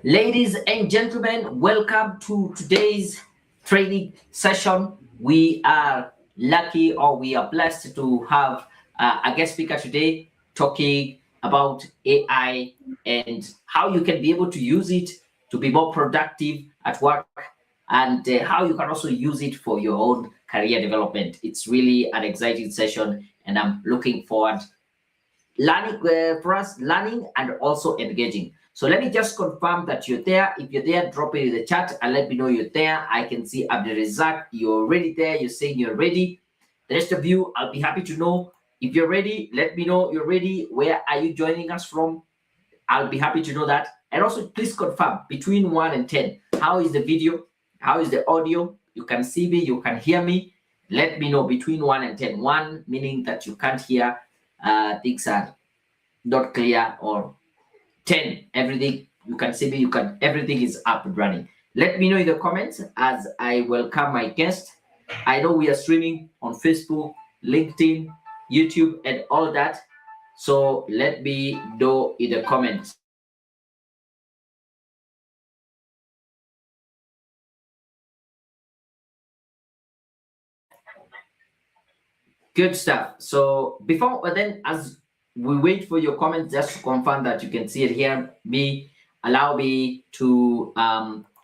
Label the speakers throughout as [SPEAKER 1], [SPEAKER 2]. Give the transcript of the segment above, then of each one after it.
[SPEAKER 1] Ladies and gentlemen, welcome to today's training session. We are lucky or we are blessed to have a guest speaker today talking about AI and how you can be able to use it to be more productive at work and how you can also use it for your own career development. It's really an exciting session and I'm looking forward learning for us learning and also engaging. So let me just confirm that you're there. If you're there, drop it in the chat and let me know you're there. I can see Abdulrazak, you're already there. You're saying you're ready. The rest of you, I'll be happy to know if you're ready. Let me know you're ready. Where are you joining us from? I'll be happy to know that. And also, please confirm between 1 and 10. How is the video? How is the audio? You can see me, you can hear me. Let me know between 1 and 10. 1 meaning that you can't hear, things are not clear, or 10 everything you can see me, you can everything is up and running. Let me know in the comments as I welcome my guest. I know we are streaming on Facebook, LinkedIn, YouTube, and all that, so let me know in the comments. Good stuff. So before then, as we wait for your comments, just to confirm that you can see it here, allow me to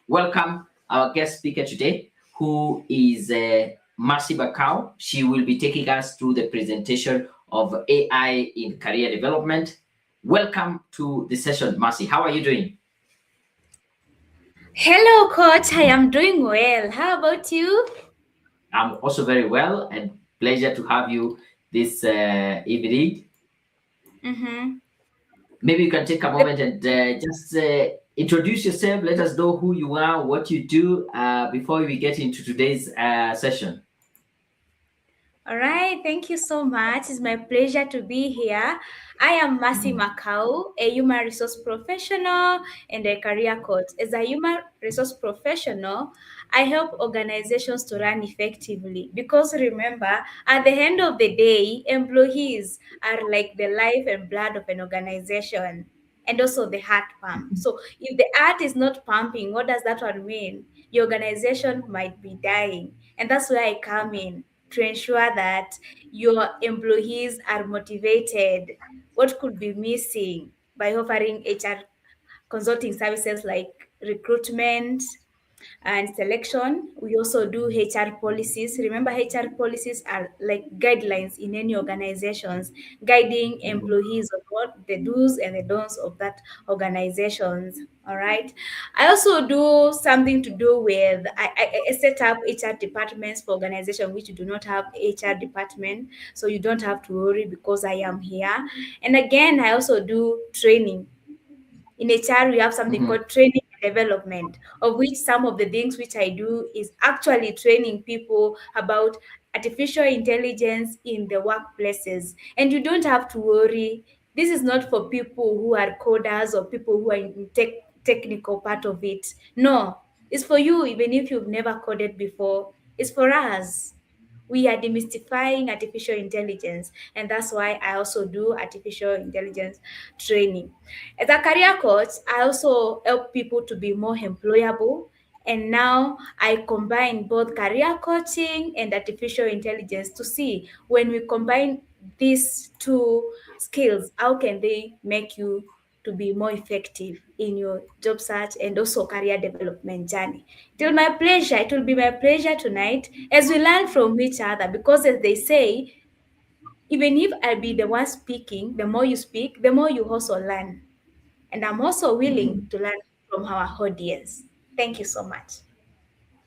[SPEAKER 1] welcome our guest speaker today, who is Marcy Makau. She will be taking us through the presentation of AI in career development. Welcome to the session, Marcy. How are you doing?
[SPEAKER 2] Hello, Coach. I am doing well. How about you?
[SPEAKER 1] I'm also very well, and pleasure to have you this evening.
[SPEAKER 2] Mm-hmm.
[SPEAKER 1] Maybe you can take a
[SPEAKER 2] The
[SPEAKER 1] moment and just introduce yourself. Let us know who you are, what you do, before we get into today's session.
[SPEAKER 2] All right, thank you so much. It's my pleasure to be here. I am Mercy
[SPEAKER 1] Mhm.
[SPEAKER 2] Makau, a human resource professional and a career coach. As a human resource professional, I help organizations to run effectively because remember, at the end of the day, employees are like the life and blood of an organization and also the heart pump. So if the heart is not pumping, what does that one mean? Your organization might be dying. And that's where I come in to ensure that your employees are motivated. What could be missing by offering HR consulting services like recruitment and selection? We also do HR policies. Remember, HR policies are like guidelines in any organizations, guiding employees on what the do's and the don'ts of that organizations. All right. I also do something to do with I set up HR departments for organizations which do not have HR department, so you don't have to worry because I am here. And again, I also do training in HR, we have something
[SPEAKER 1] Mhm.
[SPEAKER 2] called training and development, of which some of the things which I do is actually training people about artificial intelligence in the workplaces. And you don't have to worry. This is not for people who are coders or people who are in technical part of it. No, it's for you, even if you've never coded before. It's for us. We are demystifying artificial intelligence, and that's why I also do artificial intelligence training. As a career coach, I also help people to be more employable. And now I combine both career coaching and artificial intelligence to see when we combine these two skills, how can they make you to be more effective in your job search and also career development journey. It will be my pleasure tonight as we learn from each other because as they say, even if I be the one speaking, the more you speak, the more you also learn. And I'm also willing to learn from our audience. Thank you so much.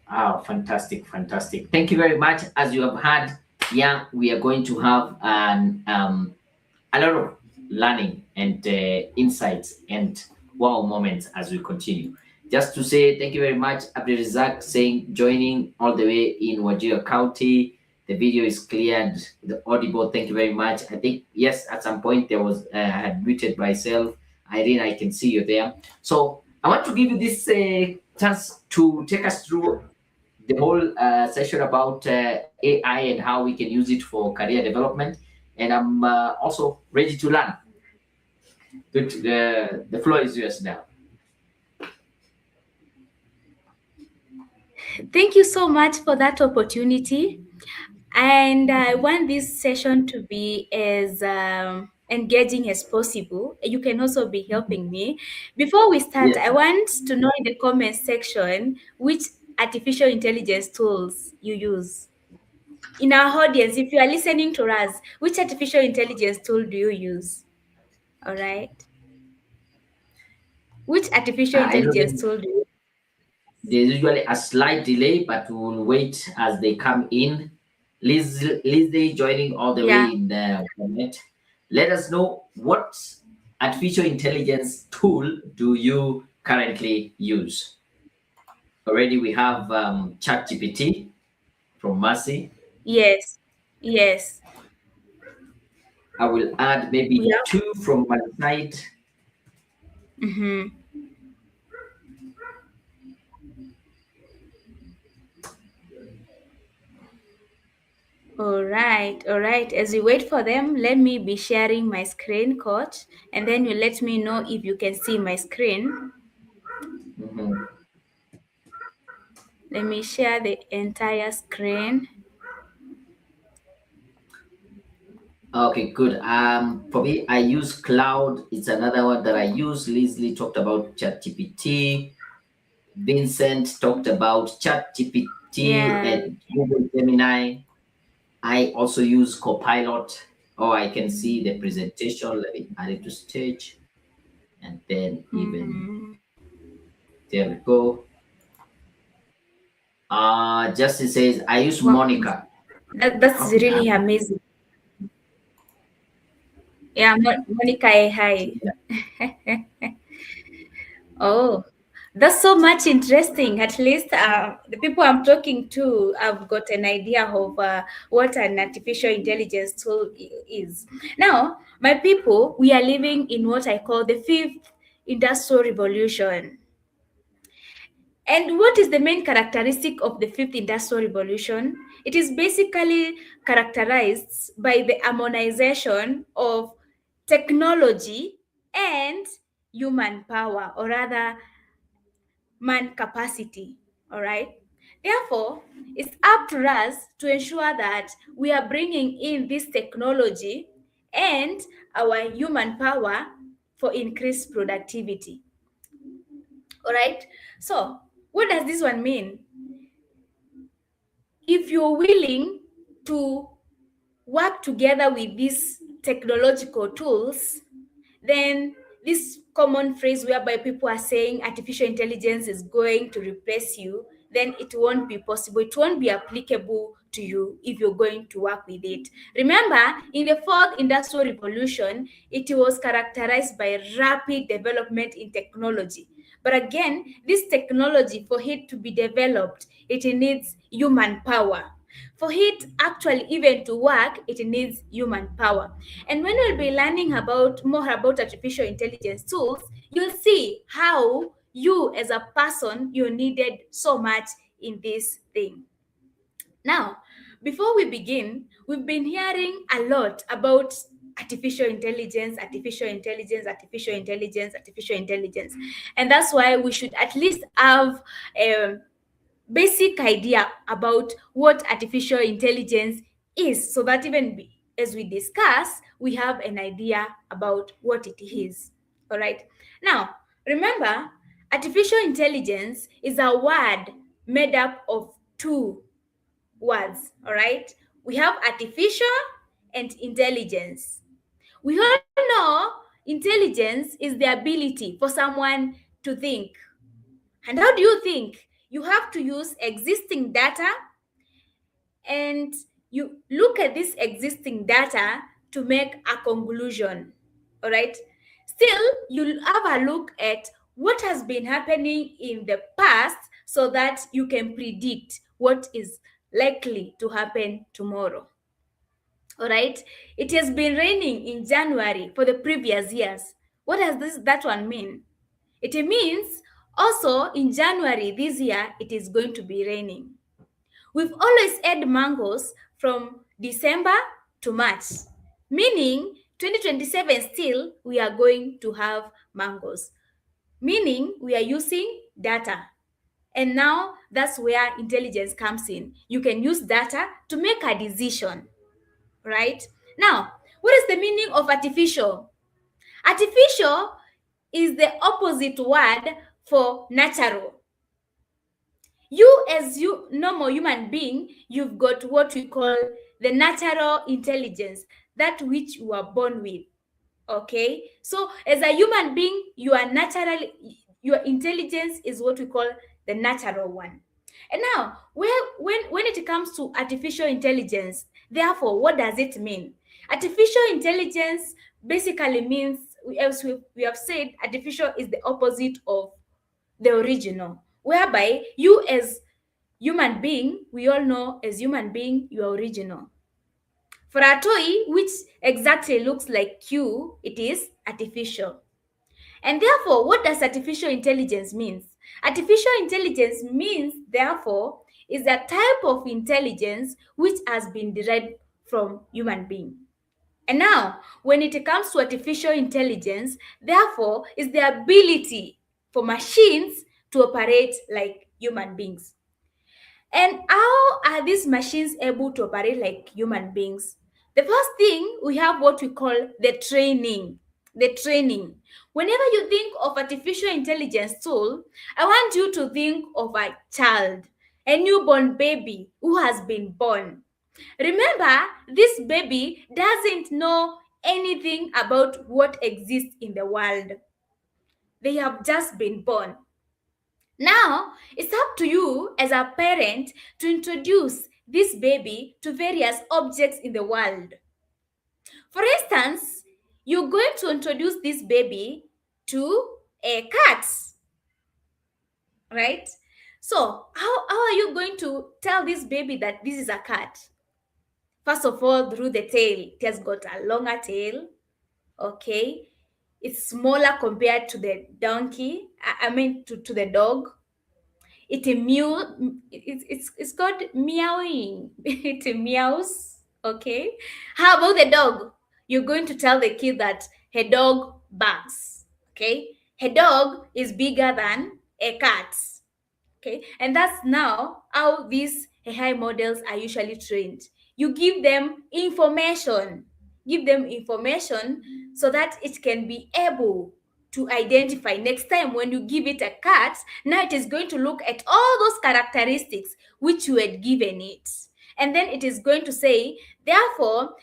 [SPEAKER 1] Oh, fantastic, fantastic. Thank you very much. As you have heard, yeah, we are going to have a lot of learning and insights and wow moments as we continue. Just to say thank you very much, Abdulrazak saying joining all the way in Wajir County. The video is cleared, the audible. Thank you very much. I think yes, at some point there was I had muted myself. Irene, I can see you there. So I want to give you this chance to take us through the whole session about AI and how we can use it for career development. And I'm also ready to learn. Good. The floor is yours now.
[SPEAKER 2] Thank you so much for that opportunity. And I want this session to be as engaging as possible. You can also be helping me. Before we start,
[SPEAKER 1] Yes.
[SPEAKER 2] I want to know in the comment section which artificial intelligence tools you use. In our audience, if you are listening to us, which artificial intelligence tool do you use? All right. Which artificial
[SPEAKER 1] I know
[SPEAKER 2] intelligence tool do you?
[SPEAKER 1] there's usually a slight delay, but we'll wait as they come in. Lizzie joining all the way
[SPEAKER 2] Yeah.
[SPEAKER 1] in the comment. Let us know what artificial intelligence tool do you currently use. Already we have ChatGPT from Mercy.
[SPEAKER 2] Yes. Yes.
[SPEAKER 1] I will add
[SPEAKER 2] We
[SPEAKER 1] maybe
[SPEAKER 2] have.
[SPEAKER 1] two from my side.
[SPEAKER 2] Mhm. All right, all right. As we wait for them, let me be sharing my screen, coach, and then you let me know if you can see my screen.
[SPEAKER 1] Mhm.
[SPEAKER 2] Let me share the entire screen.
[SPEAKER 1] Okay, good. For me, I use Cloud. It's another one that I use. Leslie talked about ChatGPT. Vincent talked about ChatGPT
[SPEAKER 2] Yeah.
[SPEAKER 1] and Google Gemini. I also use Copilot. Oh, I can see the presentation. Let me add it to stage. And then even
[SPEAKER 2] Mhm.
[SPEAKER 1] there we go. Justin says, I use
[SPEAKER 2] Wow.
[SPEAKER 1] Monica.
[SPEAKER 2] That's
[SPEAKER 1] Okay.
[SPEAKER 2] really amazing. Yeah, Monica, hi. Oh, that's so much interesting. At least the people I'm talking to have got an idea of what an artificial intelligence tool is. Now, my people, we are living in what I call the fifth industrial revolution. And what is the main characteristic of the fifth industrial revolution? It is basically characterized by the harmonization of technology and human power, or rather man capacity. All right. Therefore, it's up to us to ensure that we are bringing in this technology and our human power for increased productivity. All right. So, what does this one mean? If you're willing to work together with these technological tools, then this common phrase whereby people are saying artificial intelligence is going to replace you, then it won't be possible. It won't be applicable to you if you're going to work with it. Remember, in the fourth industrial revolution, it was characterized by rapid development in technology. But again, this technology, for it to be developed, it needs human power. For it actually even to work, it needs human power. And when we'll be learning about more about artificial intelligence tools, you'll see how you as a person you needed so much in this thing. Now, before we begin, we've been hearing a lot about artificial intelligence, artificial intelligence, artificial intelligence, artificial intelligence. And that's why we should at least have a basic idea about what artificial intelligence is, so that even as we discuss, we have an idea about what it is. All right. Now, remember, artificial intelligence is a word made up of two words. All right. We have artificial and intelligence. We all know intelligence is the ability for someone to think. And how do you think? You have to use existing data and you look at this existing data to make a conclusion. All right. Still, you'll have a look at what has been happening in the past so that you can predict what is likely to happen tomorrow. All right. It has been raining in January for the previous years. What does that one mean? It means also in January this year it is going to be raining. We've always had mangoes from December to March, meaning 2027 still we are going to have mangoes, meaning we are using data. And now that's where intelligence comes in. You can use data to make a decision, right? Now, what is the meaning of artificial? Artificial is the opposite word for natural. You, as you normal human being, you've got what we call the natural intelligence, that which you are born with. Okay, so as a human being, your intelligence is what we call the natural one. And now, when it comes to artificial intelligence, therefore, what does it mean? Artificial intelligence basically means, as we have said, artificial is the opposite of the original, whereby you, as human being, we all know, as human being, you are original. For a toy which exactly looks like you, it is artificial. And therefore, what does artificial intelligence mean? Artificial intelligence means, therefore, is a type of intelligence which has been derived from human being. And now, when it comes to artificial intelligence, therefore, is the ability for machines to operate like human beings. And how are these machines able to operate like human beings? The first thing, we have what we call the training. The training. Whenever you think of artificial intelligence tool, I want you to think of a child, a newborn baby who has been born. Remember, this baby doesn't know anything about what exists in the world. They have just been born. Now, it's up to you as a parent to introduce this baby to various objects in the world. For instance, you're going to introduce this baby to a cat, right? So, how are you going to tell this baby that this is a cat? First of all, through the tail. It has got a longer tail, okay? It's smaller compared to the donkey, to the dog. It mew. It's called meowing. It meows. Okay. How about the dog? You're going to tell the kid that her dog barks. Okay. Her dog is bigger than a cat. Okay, and that's now how these AI models are usually trained. You give them information so that it can be able to identify. Next time when you give it a cat, now it is going to look at all those characteristics which you had given it, and then it is going to say, therefore,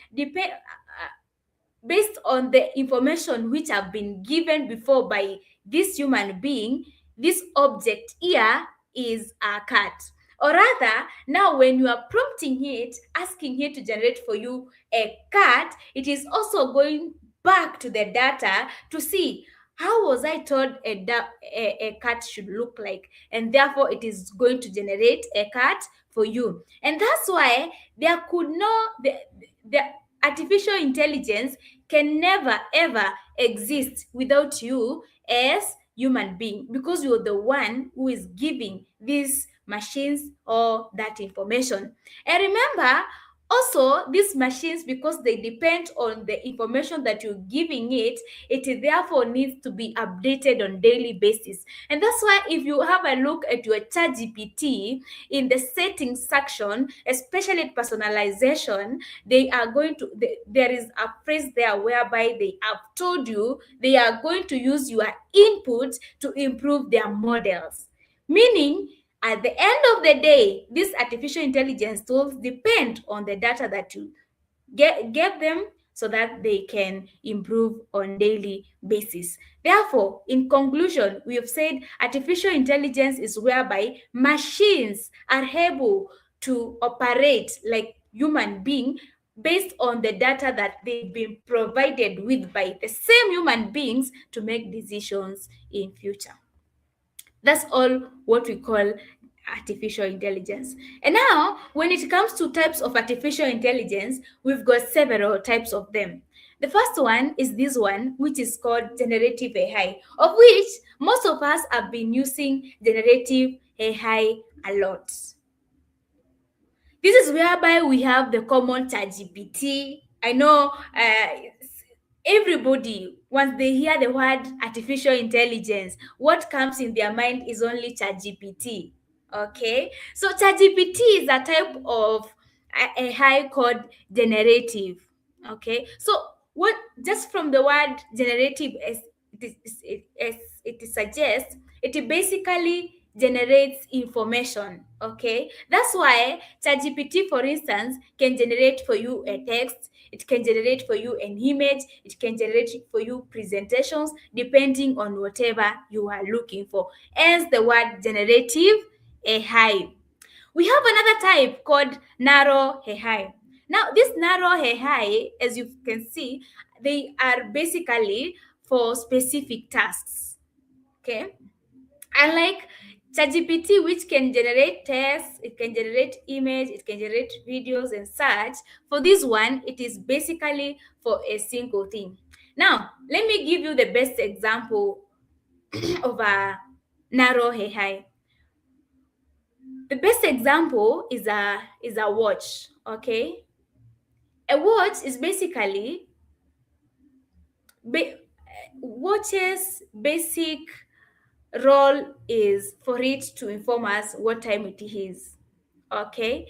[SPEAKER 2] based on the information which have been given before by this human being, this object here is a cat. Or rather, now when you are prompting it, asking it to generate for you a cat, it is also going back to the data to see how was I told a cat should look like, and therefore it is going to generate a cat for you. And that's why there could no the artificial intelligence can never ever exist without you as human being, because you're the one who is giving these machines all that information. And remember, also these machines, because they depend on the information that you're giving it, it therefore needs to be updated on daily basis. And that's why if you have a look at your chat GPT, in the settings section, especially personalization, they are going to there is a phrase there whereby they have told you they are going to use your input to improve their models, meaning at the end of the day, these artificial intelligence tools depend on the data that you get them, so that they can improve on daily basis. Therefore, in conclusion, we have said artificial intelligence is whereby machines are able to operate like human being based on the data that they've been provided with by the same human beings to make decisions in future. That's all what we call artificial intelligence. And now, when it comes to types of artificial intelligence, we've got several types of them. The first one is this one, which is called generative AI, of which most of us have been using generative AI a lot. This is whereby we have the common ChatGPT. I know everybody, once they hear the word artificial intelligence, what comes in their mind is only ChatGPT. Okay, so ChatGPT is a type of a high code generative. Okay, so what, just from the word generative, as as it suggests, it basically generates information. Okay, that's why ChatGPT, for instance, can generate for you a text, it can generate for you an image, it can generate for you presentations depending on whatever you are looking for. Hence the word generative AI. We have another type called narrow AI. Now, this narrow AI, as you can see, they are basically for specific tasks. Okay, unlike ChatGPT, which can generate text, it can generate image, it can generate videos and such. For this one, it is basically for a single thing. Now, let me give you the best example of a narrow AI. The best example is a watch. Okay, a watch is basically ba- watch's basic role is for it to inform us what time it is. Okay,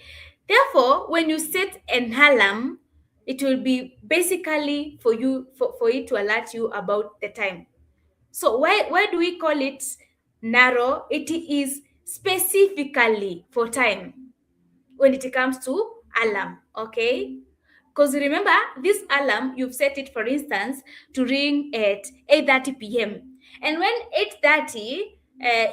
[SPEAKER 2] therefore when you set an alarm, it will be basically for you, for it to alert you about the time. So why do we call it narrow? It is specifically for time when it comes to alarm. Okay, because remember, this alarm, you've set it, for instance, to ring at 8:30 p.m. And when 8:30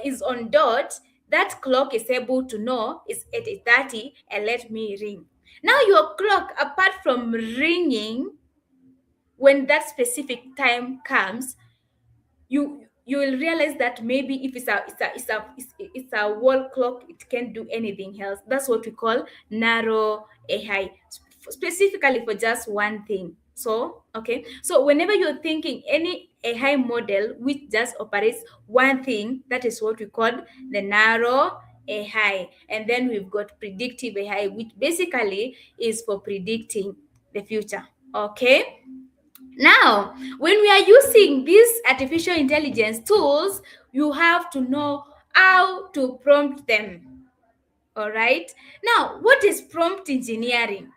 [SPEAKER 2] is on dot, that clock is able to know it's at 8:30 and let me ring. Now your clock, apart from ringing when that specific time comes, you will realize that maybe if it's a wall clock, it can't do anything else. That's what we call narrow AI, specifically for just one thing. So okay, so whenever you're thinking any AI model which just operates one thing, that is what we call the narrow AI. And then we've got predictive AI, which basically is for predicting the future. Okay, now, when we are using these artificial intelligence tools, you have to know how to prompt them. All right. Now, what is prompt engineering?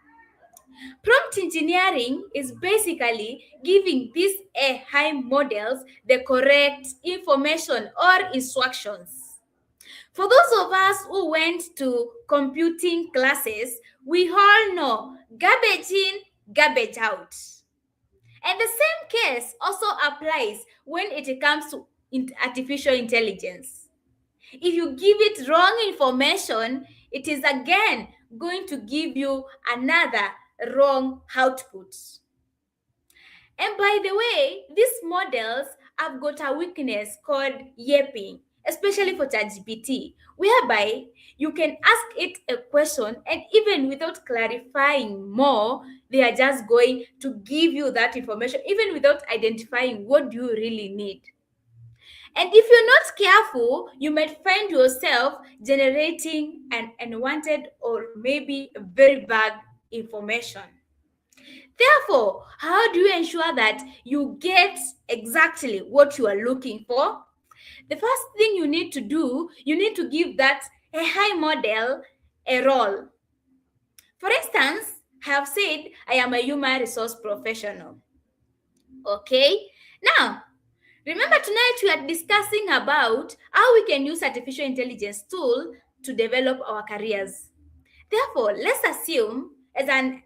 [SPEAKER 2] Prompt engineering is basically giving these AI models the correct information or instructions. For those of us who went to computing classes, we all know garbage in, garbage out. And the same case also applies when it comes to artificial intelligence. If you give it wrong information, it is again going to give you another wrong output. And by the way, these models have got a weakness called yapping, especially for ChatGPT, whereby you can ask it a question and even without clarifying more, they are just going to give you that information, even without identifying what you really need. And if you're not careful, you might find yourself generating an unwanted or maybe very bad information. Therefore, how do you ensure that you get exactly what you are looking for? The first thing you need to do, you need to give that AI model a role. For instance, I have said I am a human resource professional. Okay? Now, remember tonight we are discussing about how we can use artificial intelligence tool to develop our careers. Therefore, let's assume as a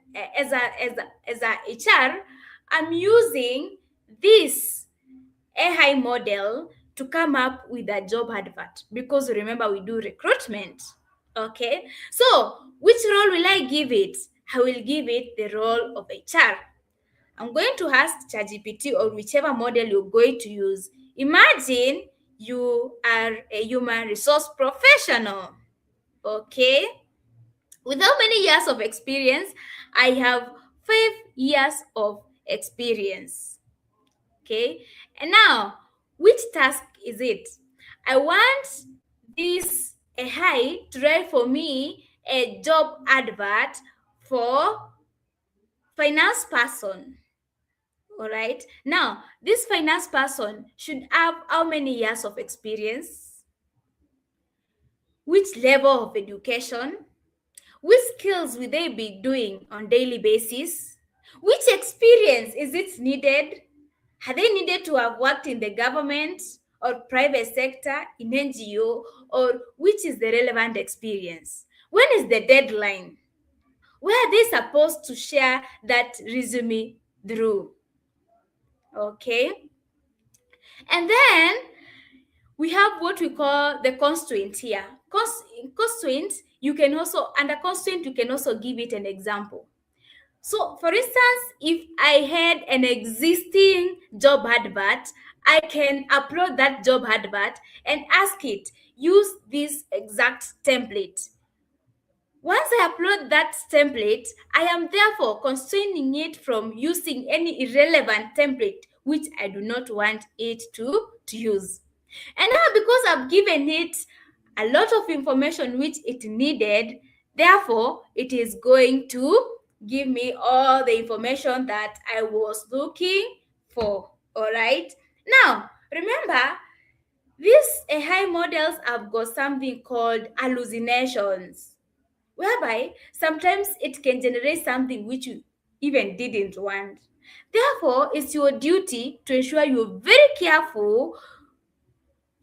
[SPEAKER 2] HR, I'm using this AI model to come up with a job advert, because remember we do recruitment. Okay, so which role will I give it? I will give it the role of HR. I'm going to ask ChatGPT or whichever model you're going to use. Imagine you are a human resource professional. Okay, with how many years of experience? I have 5 years of experience. Okay, and now which task is it? I want this AI to write for me a job advert for finance person. All right, now this finance person should have how many years of experience? which level of education, which skills will they be doing on daily basis, which experience is it needed, are they needed to have worked in the government or private sector, in NGO, or which is the relevant experience? When is the deadline? Where are they supposed to share that resume through? Okay. And then we have what we call the constraint here. Constraint, you can also, under constraint, you can also give it an example. So, for instance, if I had an existing job advert, I can upload that job advert and ask it, use this exact template. Once I upload that template, I am therefore constraining it from using any irrelevant template which I do not want it to use. And now, because I've given it a lot of information which it needed, therefore, it is going to give me all the information that I was looking for. All right. Now, remember, these AI models have got something called hallucinations, whereby sometimes it can generate something which you even didn't want. Therefore, it's your duty to ensure you're very careful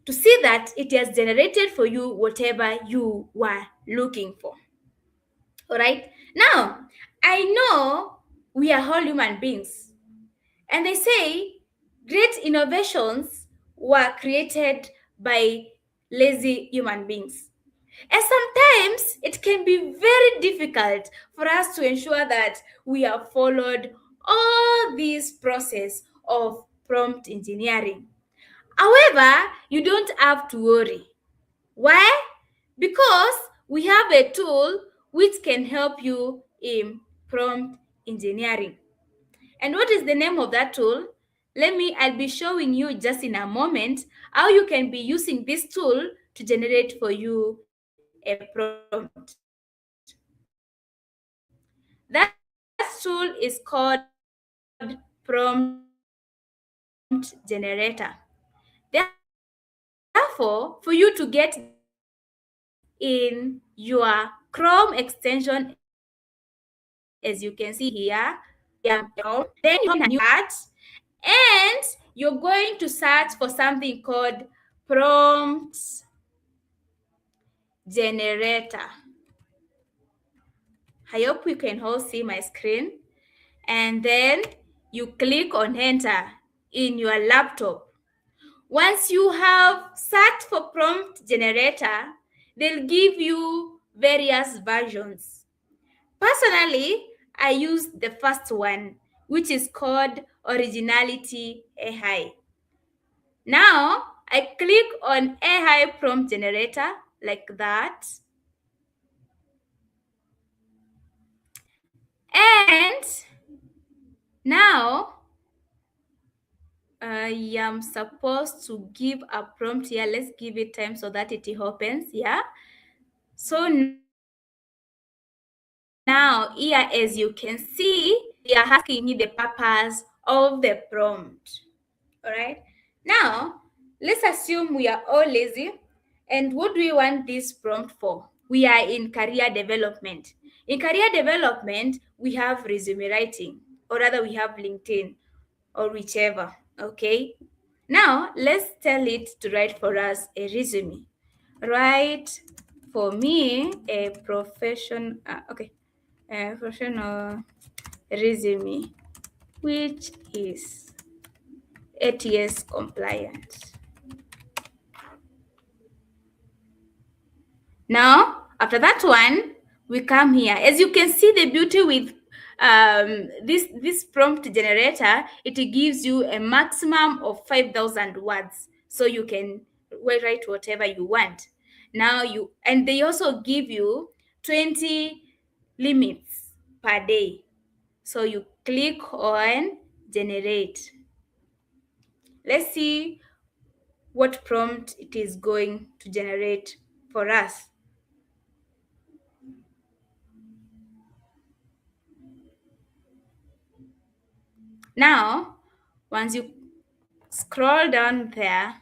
[SPEAKER 2] to see that it has generated for you whatever you were looking for. All right. Now, I know we are all human beings, and they say great innovations were created by lazy human beings. And sometimes it can be very difficult for us to ensure that we have followed all this process of prompt engineering. However, you don't have to worry. Why? Because we have a tool which can help you in prompt engineering. And what is the name of that tool? I'll be showing you just in a moment how you can be using this tool to generate for you a prompt. That tool is called prompt generator. Therefore, for you to get this in your Chrome extension, as you can see here, you open a new tab, then you open a new art, and you're going to search for something called prompt generator. I hope you can all see my screen. And then you click on enter in your laptop. Once you have searched for prompt generator, they'll give you various versions. Personally, I use the first one, which is called Originality AI. Now, I click on AI prompt generator like that. And now I am supposed to give a prompt here. Let's give it time so that it opens. Yeah. So now here, as you can see, they are asking me the purpose of the prompt. All right. Now, let's assume we are all lazy. And what do we want this prompt for? We are in career development. In career development, we have resume writing, or rather, we have LinkedIn, or whichever. Okay. Now, let's tell it to write for us a resume. Write for me a professional resume which is ATS compliant. Now, after that one, we come here. As you can see, the beauty with this prompt generator, it gives you a maximum of 5,000 words, so you can write whatever you want. And they also give you 20 limits per day. So you click on generate. Let's see what prompt it is going to generate for us. Now, once you scroll down there,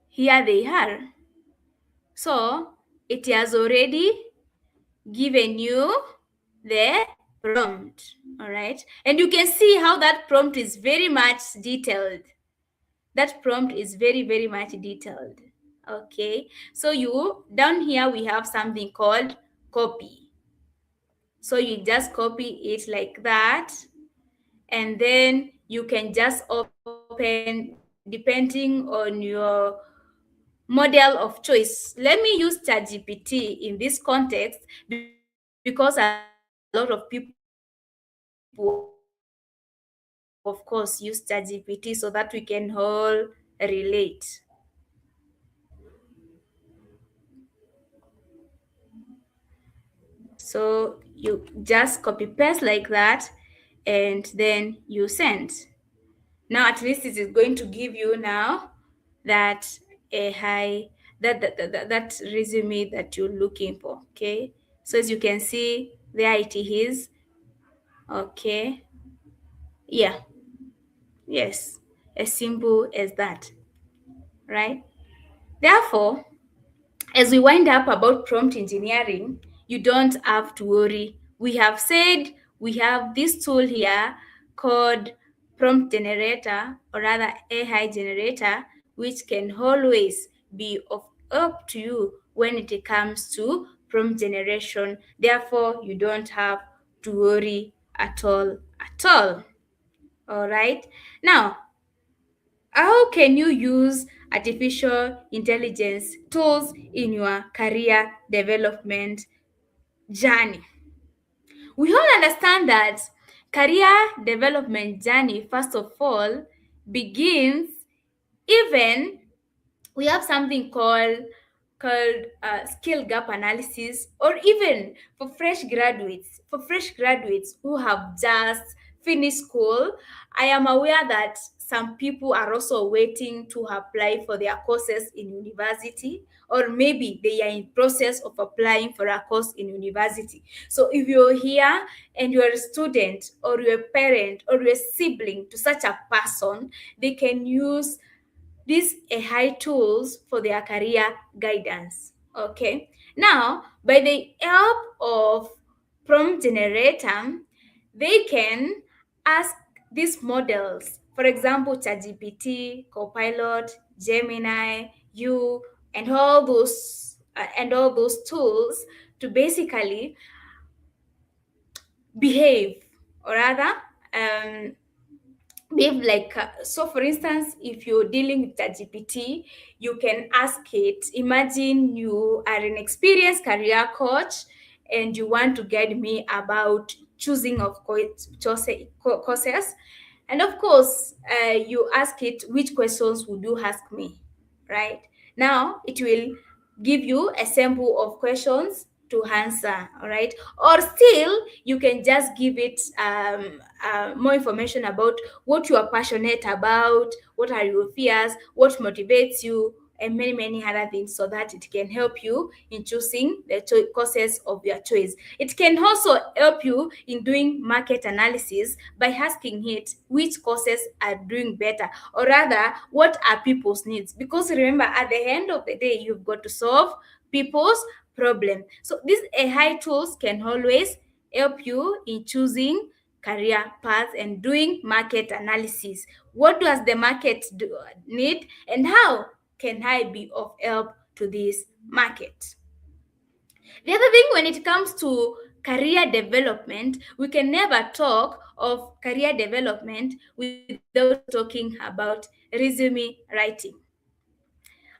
[SPEAKER 2] here they are. So it has already given you the prompt. All right. And you can see how that prompt is very much detailed. That prompt is very, very much detailed. Okay. So you down here we have something called copy. So you just copy it like that, and then you can just open depending on your model of choice. Let me use ChatGPT in this context because a lot of people, of course, use ChatGPT so that we can all relate. So you just copy paste like that, and then you send. Now at least it is going to give you now that a high that resume that you're looking for. Okay. So as you can see, there it is. Okay. Yeah. Yes. As simple as that. Right? Therefore, as we wind up about prompt engineering, you don't have to worry. We have said we have this tool here called prompt generator, or rather AI generator, which can always be of help to you when it comes to prompt generation. Therefore, you don't have to worry at all. At all. All right. Now, how can you use artificial intelligence tools in your career development journey? We all understand that career development journey, first of all, begins even we have something called skill gap analysis, or even for fresh graduates who have just finished school. I am aware that some people are also waiting to apply for their courses in university, or maybe they are in process of applying for a course in university. So if you're here and you're a student, or you're a parent, or you're a sibling to such a person, they can use these AI tools for their career guidance. Okay. Now, by the help of prompt generator, they can ask these models, for example, ChatGPT, Copilot, Gemini, you, and all those tools to basically behave, or rather, um, behave like so for instance, if you're dealing with ChatGPT, you can ask it, imagine you are an experienced career coach and you want to guide me about choosing of courses, and of course, you ask it, which questions would you ask me, right? Now it will give you a sample of questions to answer. All right. Or still, you can just give it more information about what you are passionate about, what are your fears, what motivates you, and many, many other things, so that it can help you in choosing the courses of your choice. It can also help you in doing market analysis by asking it which courses are doing better, or rather, what are people's needs. Because remember, at the end of the day, you've got to solve people's problem. So these AI tools can always help you in choosing career paths and doing market analysis. What does the market need, and how can I be of help to this market? The other thing, when it comes to career development, we can never talk of career development without talking about resume writing.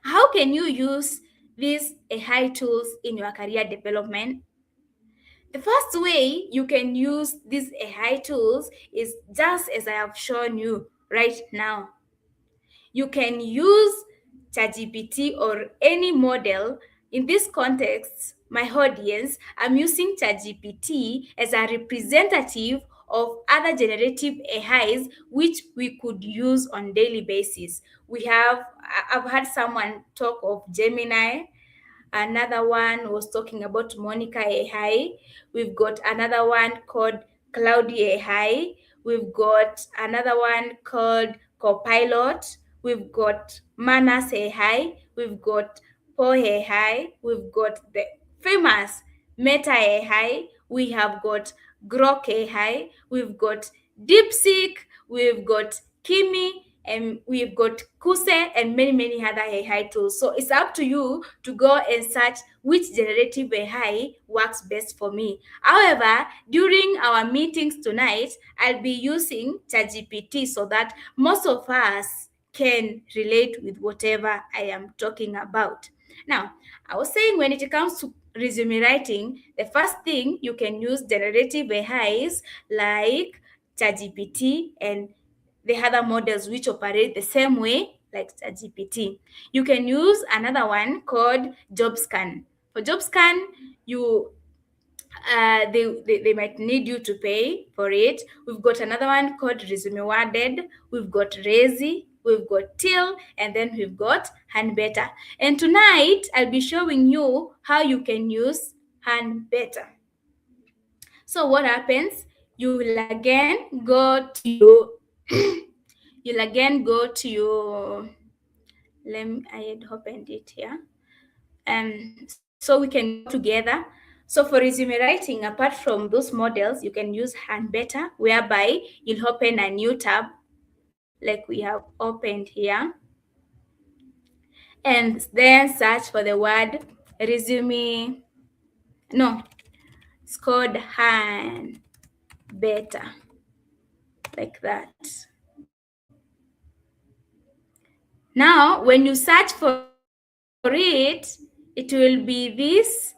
[SPEAKER 2] How can you use these AI tools in your career development? The first way you can use these AI tools is just as I have shown you right now. You can use ChatGPT or any model. In this context, my audience, I'm using ChatGPT as a representative of other generative AIs which we could use on daily basis. I've had someone talk of Gemini. Another one was talking about Monica AI. We've got another one called Cloudy AI. We've got another one called Copilot. We've got Manas AI. We've got Po AI, we've got the famous Meta AI, we have got Grok AI, we've got DeepSeek, we've got Kimi, and we've got Kuse, and many, many other AI tools. So it's up to you to go and search which generative AI works best for me. However, during our meetings tonight, I'll be using ChatGPT so that most of us can relate with whatever I am talking about. Now, I was saying when it comes to resume writing, the first thing you can use generative AIs like ChatGPT and the other models which operate the same way like ChatGPT. You can use another one called JobScan. For JobScan, you they might need you to pay for it. We've got another one called Resume Worded. We've got Resi. We've got Till, and then we've got Handbetter. And tonight I'll be showing you how you can use Handbetter. So what happens? You will again go to your you'll again go to your I had opened it here. So we can go together. So for resume writing, apart from those models, you can use Handbetter, whereby you'll open a new tab like we have opened here, and then search for the word resume. No, it's called Handbetter, like that. Now, when you search for it, it will be this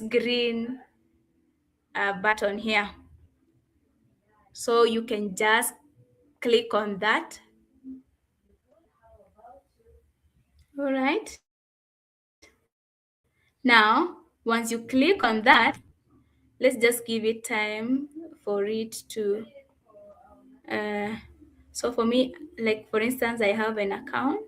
[SPEAKER 2] green button here. So you can just click on that. All right. Now, once you click on that, let's just give it time for it to. Uh, so for me, like for instance, I have an account.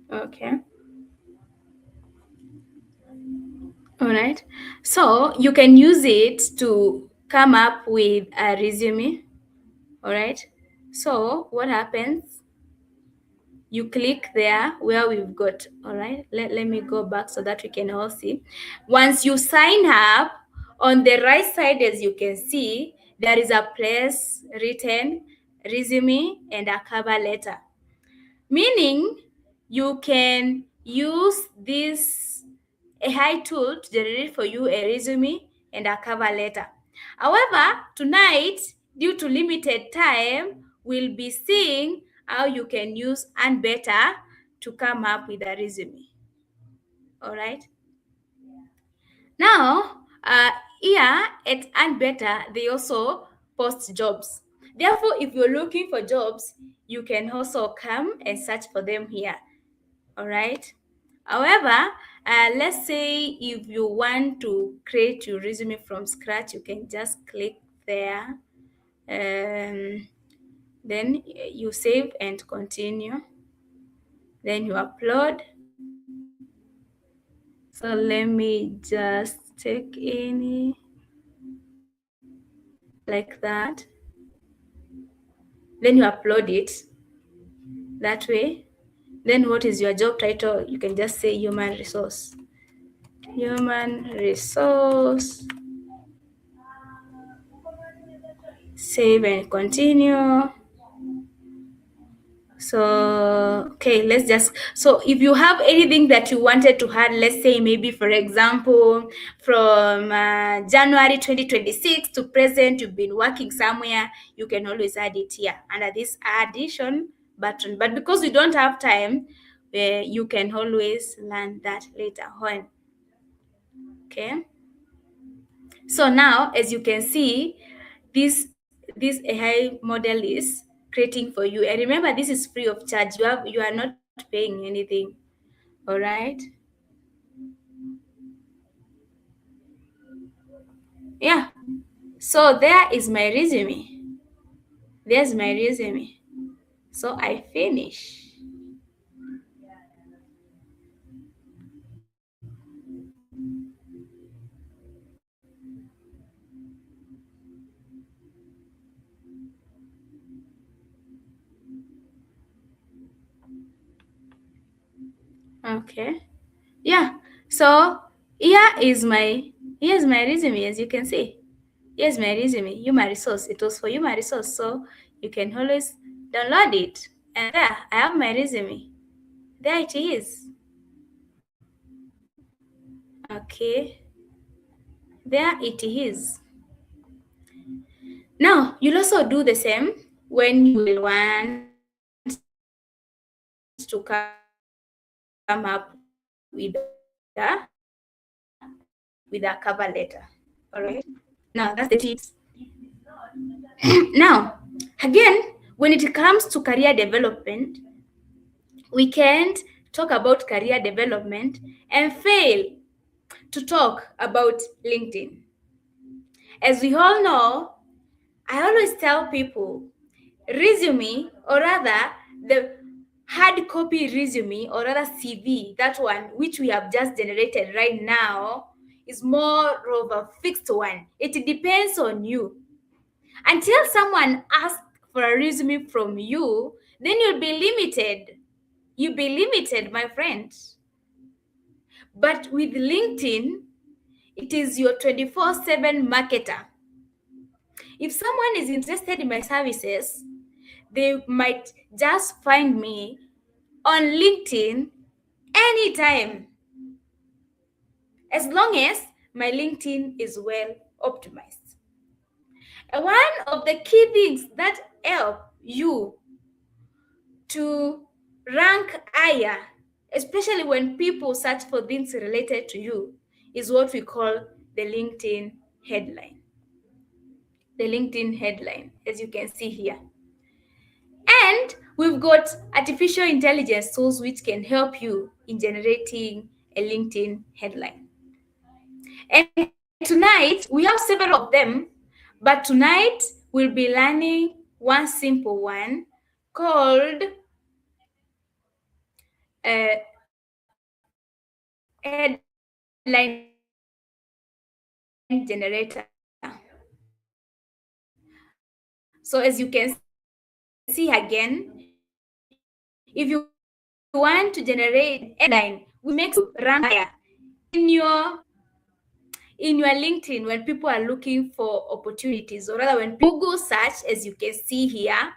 [SPEAKER 2] Okay. All right. So you can use it to come up with a resume. All right. So what happens? You click there where we've got, all right, let me go back so that we can all see. Once you sign up, on the right side, as you can see, there is a place written resume and a cover letter, meaning you can use this AI tool to generate for you a resume and a cover letter. However, tonight, due to limited time, we'll be seeing how you can use Handbetter to come up with a resume. All right. Now, here at Handbetter, they also post jobs. Therefore, if you're looking for jobs, you can also come and search for them here. All right. However, let's say if you want to create your resume from scratch, you can just click there. Then you save and continue. Then you upload. So let me just take any like that. Then you upload it that way. Then what is your job title? You can just say human resource. Human resource. Save and continue. So okay, let's just, so if you have anything that you wanted to add, let's say maybe for example from January 2026 to present, you've been working somewhere, you can always add it here under this addition button. But because we don't have time, you can always learn that later on. Okay, so now as you can see, this AI model is creating for you. And remember, this is free of charge. You are not paying anything. All right. Yeah. So there is my resume. There's my resume. So I finish. Okay. Yeah. So here's my resume, as you can see. Here's my resume, Human Resource. It was for Human Resource, so you can always download it. And there, I have my resume. There it is. Okay, there it is. Now, you'll also do the same when you will want to come up with a cover letter. All right. Now, that's the tips. Now, again, when it comes to career development, we can't talk about career development and fail to talk about LinkedIn. As we all know, I always tell people resume, or rather the hard copy resume, or rather CV, that one which we have just generated right now, is more of a fixed one. It depends on you. Until someone asks for a resume from you, then you'll be limited. You'll be limited, my friend. But with LinkedIn, it is your 24/7 marketer. If someone is interested in my services, they might just find me on LinkedIn anytime, as long as my LinkedIn is well optimized. And one of the key things that help you to rank higher, especially when people search for things related to you, is what we call the LinkedIn headline. The LinkedIn headline, as you can see here. And we've got artificial intelligence tools which can help you in generating a LinkedIn headline. And tonight, we have several of them, but tonight we'll be learning one simple one called headline generator. So as you can see again, if you want to generate headline which makes you rank higher in your LinkedIn when people are looking for opportunities, or rather when Google search, as you can see here,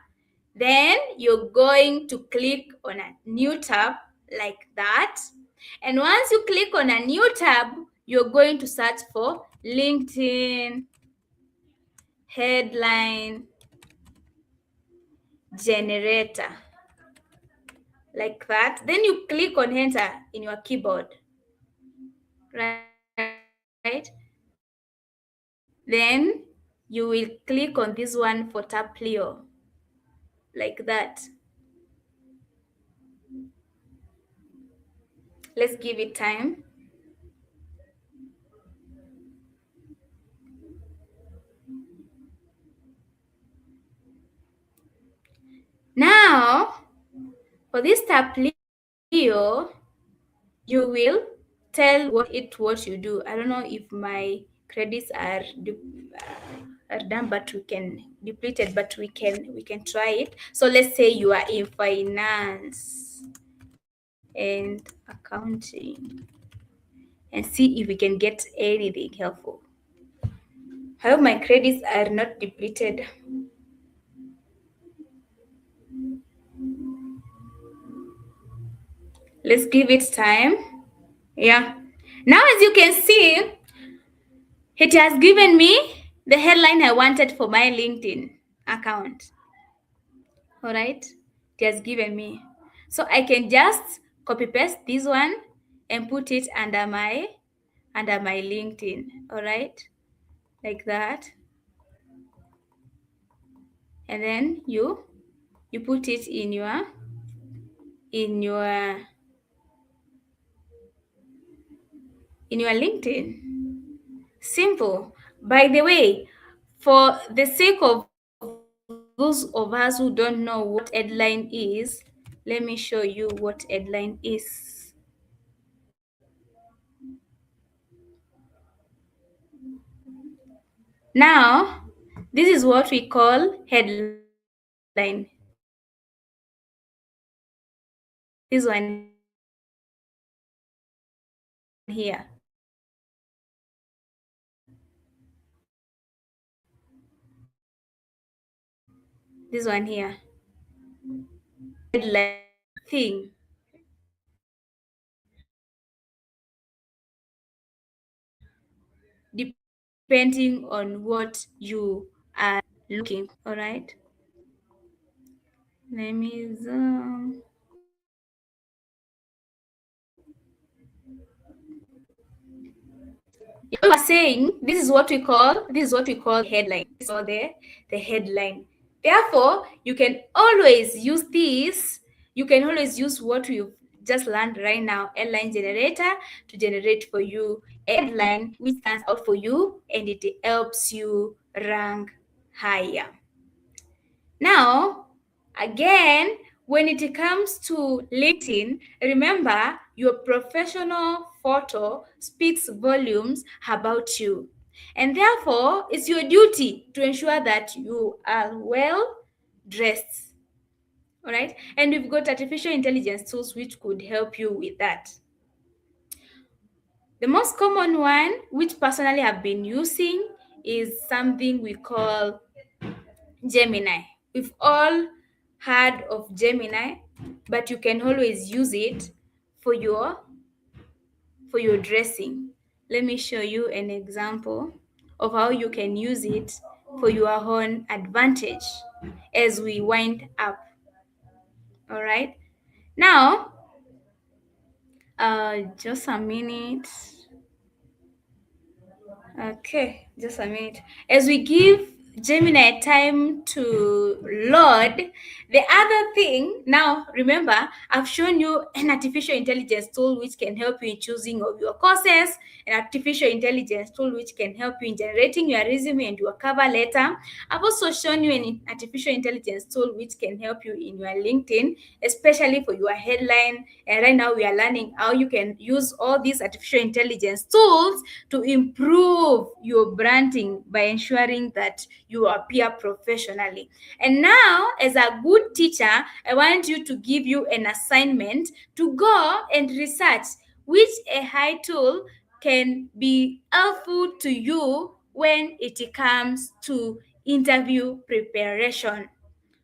[SPEAKER 2] then you're going to click on a new tab like that. And once you click on a new tab, you're going to search for LinkedIn headline generator like that. Then you click on enter in your keyboard, right? Then you will click on this one for tab Pleo like that. Let's give it time. Now, for this tab Pleo, you will tell what you do. I don't know if my credits are done, but we can depleted, but we can try it. So let's say you are in finance and accounting, and see if we can get anything helpful. I hope my credits are not depleted. Let's give it time. Yeah. Now, as you can see, it has given me the headline I wanted for my LinkedIn account. All right. It has given me. So I can just copy paste this one and put it under my LinkedIn. All right. Like that. And then you put it in your LinkedIn. Simple. By the way, for the sake of those of us who don't know what headline is, let me show you what headline is. Now, this is what we call headline. This one here. here. This one here. Headline thing, depending on what you are looking. All right. Let me zoom. You are saying this is what we call headline. This is called the headline. Therefore, you can always use this. You can always use what we've just learned right now, headline generator, to generate for you a headline which stands out for you and it helps you rank higher. Now, again, when it comes to LinkedIn, remember your professional photo speaks volumes about you. And therefore, it's your duty to ensure that you are well dressed. All right. And we've got artificial intelligence tools which could help you with that. The most common one, which personally I've been using, is something we call Gemini. We've all heard of Gemini, but you can always use it for your dressing. Let me show you an example of how you can use it for your own advantage as we wind up. All right. Now, just a minute. Okay, just a minute. As we give Gemini time to load, the other thing, now remember, I've shown you an artificial intelligence tool which can help you in choosing of your courses, an artificial intelligence tool which can help you in generating your resume and your cover letter. I've also shown you an artificial intelligence tool which can help you in your LinkedIn, especially for your headline. And right now we are learning how you can use all these artificial intelligence tools to improve your branding by ensuring that you appear professionally. And now, as a good teacher, I want you to give you an assignment to go and research which AI tool can be helpful to you when it comes to interview preparation.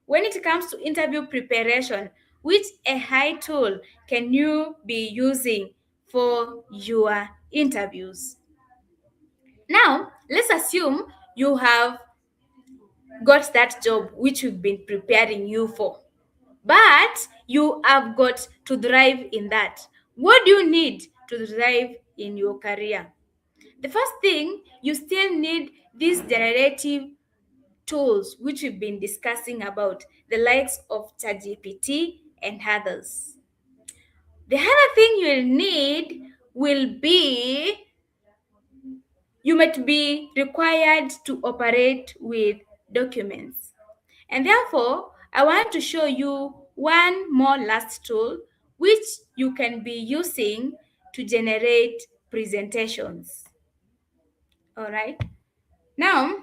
[SPEAKER 2] When it comes to interview preparation, which AI tool can you be using for your interviews? Now, let's assume you have got that job which we've been preparing you for, but you have got to thrive in that. What do you need to thrive in your career? The first thing, you still need these generative tools which we've been discussing about, the likes of ChatGPT and others. The other thing you'll need will be, you might be required to operate with documents. And therefore, I want to show you one more last tool which you can be using to generate presentations. All right. Now,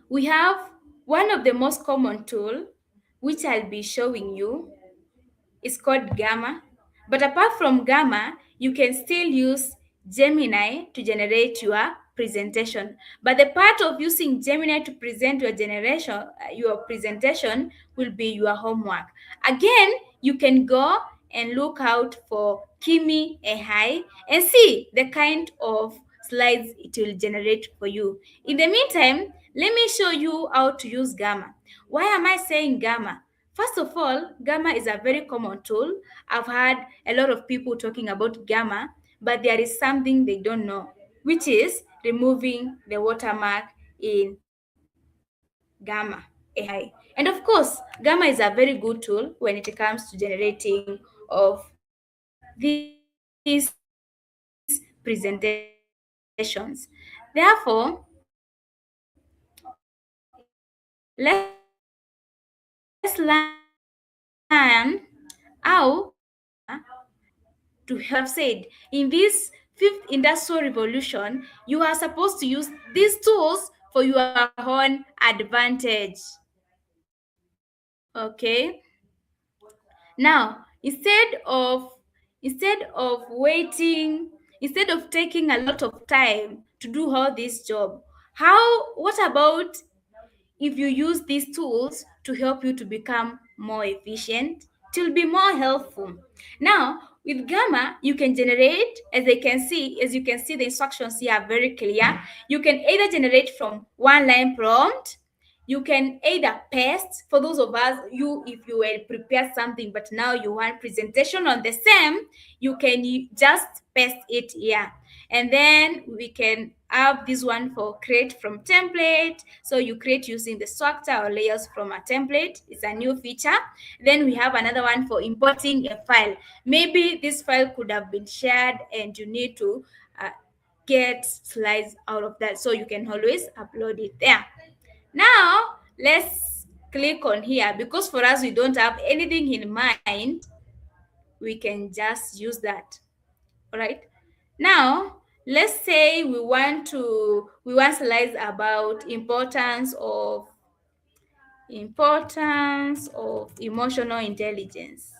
[SPEAKER 2] we have one of the most common tool which I'll be showing you. Is called Gamma. But apart from Gamma, you can still use Gemini to generate your presentation. But the part of using Gemini to present your presentation will be your homework. Again, you can go and look out for Kimi AI and see the kind of slides it will generate for you. In the meantime, let me show you how to use Gamma. Why am I saying Gamma? First of all, Gamma is a very common tool. I've heard a lot of people talking about Gamma, but there is something they don't know, which is removing the watermark in Gamma AI. And of course, Gamma is a very good tool when it comes to generating of these presentations. Therefore, let's learn how to have said in this fifth industrial revolution, you are supposed to use these tools for your own advantage. Okay. Now, instead of waiting, instead of taking a lot of time to do all this job, what about if you use these tools to help you to become more efficient? It will be more helpful. Now, with Gamma, you can generate, as you can see, the instructions here are very clear. You can either generate from one line prompt, you can either paste, for those of us, if you will prepare something but now you want presentation on the same, you can just paste it here. And then we can have this one for create from template. So you create using the structure or layers from a template. It's a new feature. Then we have another one for importing a file. Maybe this file could have been shared and you need to get slides out of that, so you can always upload it there. Now let's click on here, because for us we don't have anything in mind, we can just use that. All right. Now let's say we want slides about importance of emotional intelligence.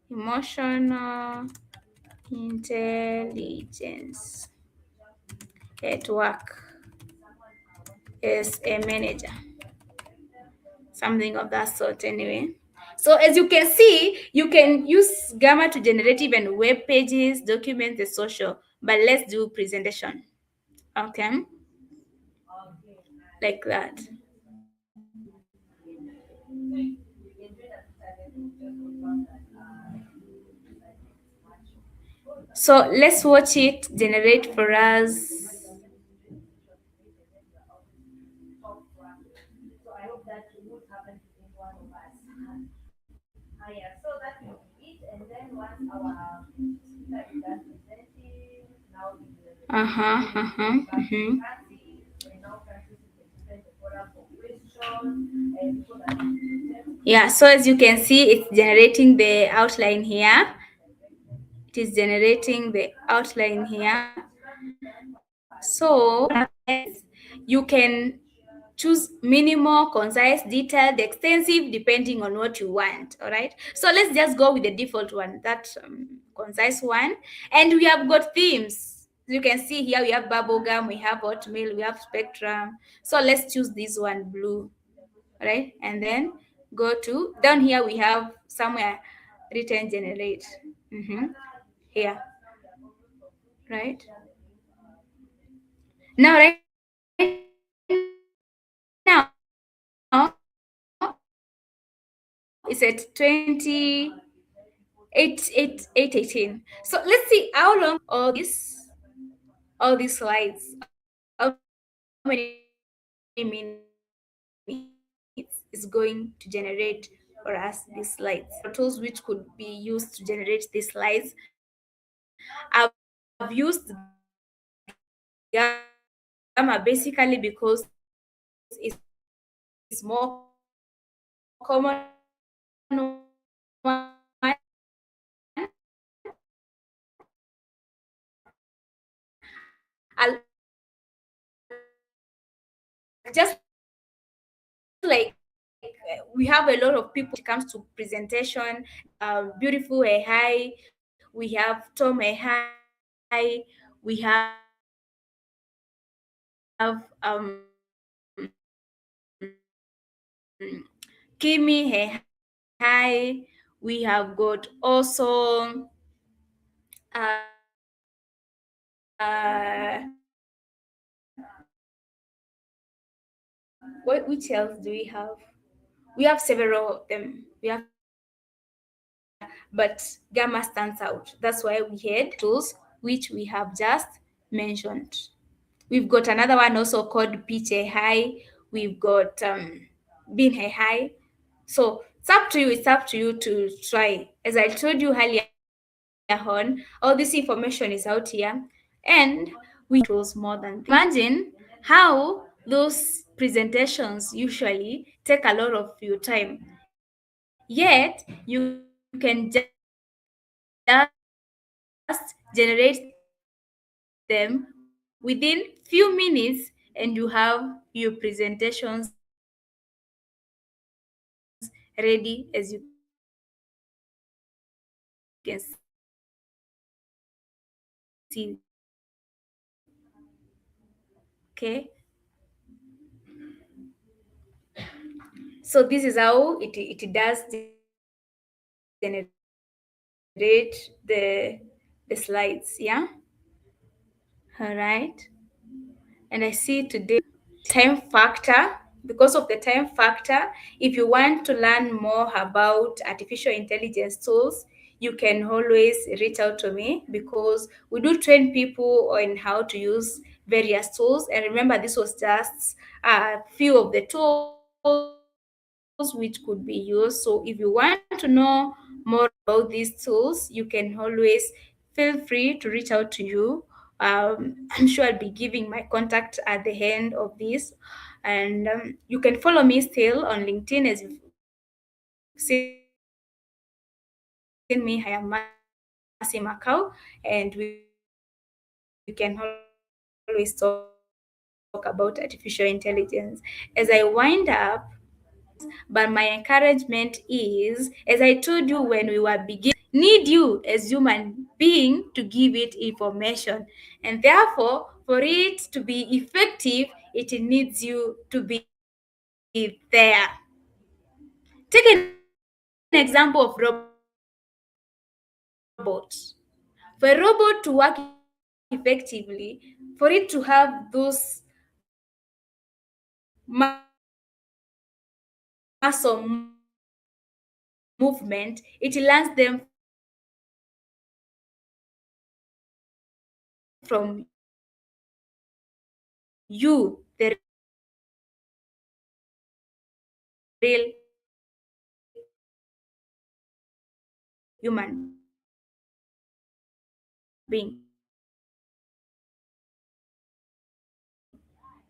[SPEAKER 2] Emotional intelligence at work as a manager, something of that sort anyway. So as you can see, you can use Gamma to generate even web pages, documents, and social. But let's do presentation. Okay, like that. So let's watch it generate for us. Mhm. Yeah, so as you can see, it's generating the outline here. It is generating the outline here. So you can choose minimal, concise, detailed, extensive, depending on what you want. All right. So let's just go with the default one, that concise one. And we have got themes. You can see here we have bubblegum, we have oatmeal, we have spectrum. So let's choose this one, blue. All right. And then go to down here, we have somewhere written generate. Here. Right. Now, right now, it's at 28, 18. So let's see how long all these slides, how many minutes is going to generate for us these slides. So we have several tools which could be used to generate these slides. I've used Gamma basically because it's more common just like we have a lot of people when it comes to presentation. Beautiful AI, we have Tom AI, we have Kimi AI, we have got also which else do we have? We have several of them. We have several, but Gamma stands out. That's why we had tools which we have just mentioned. We've got another one also called Pitch AI. We've got Bean AI. So it's up to you. It's up to you to try. As I told you earlier on, all this information is out here, and we tools more than this. Imagine how those presentations usually take a lot of your time. Yet you can just generate them within few minutes and you have your presentations ready, as you can see there. Okay, so this is how it does generate the slides. Yeah, all right. And I see today time factor. Because of the time factor, if you want to learn more about artificial intelligence tools, you can always reach out to me, because we do train people on how to use various tools. And remember, this was just a few of the tools which could be used. So if you want to know more about these tools, you can always feel free to reach out to you. I'm sure I'll be giving my contact at the end of this. And you can follow me still on LinkedIn, as you've seen me. I am Masi Makau, and we can always talk about artificial intelligence. As I wind up, but my encouragement is, as I told you when we were beginning, need you as human being to give it information, and therefore for it to be effective, it needs you to be there. Take an example of robot. For a robot to work effectively, for it to have those muscle movement, it learns them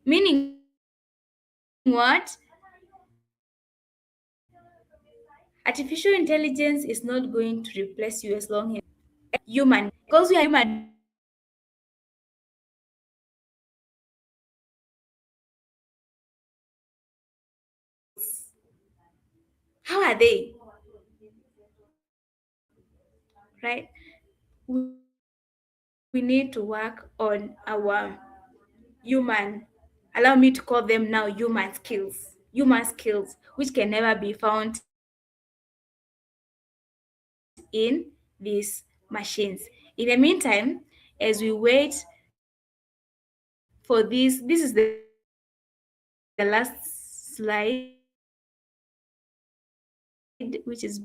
[SPEAKER 2] Meaning what? Artificial intelligence is not going to replace you as long as human, because we are human beings. Skills. How are they? Right? We need to work on our human, allow me to call them now human skills, which can never be found in these machines. In the meantime, as we wait for this is the last slide, which is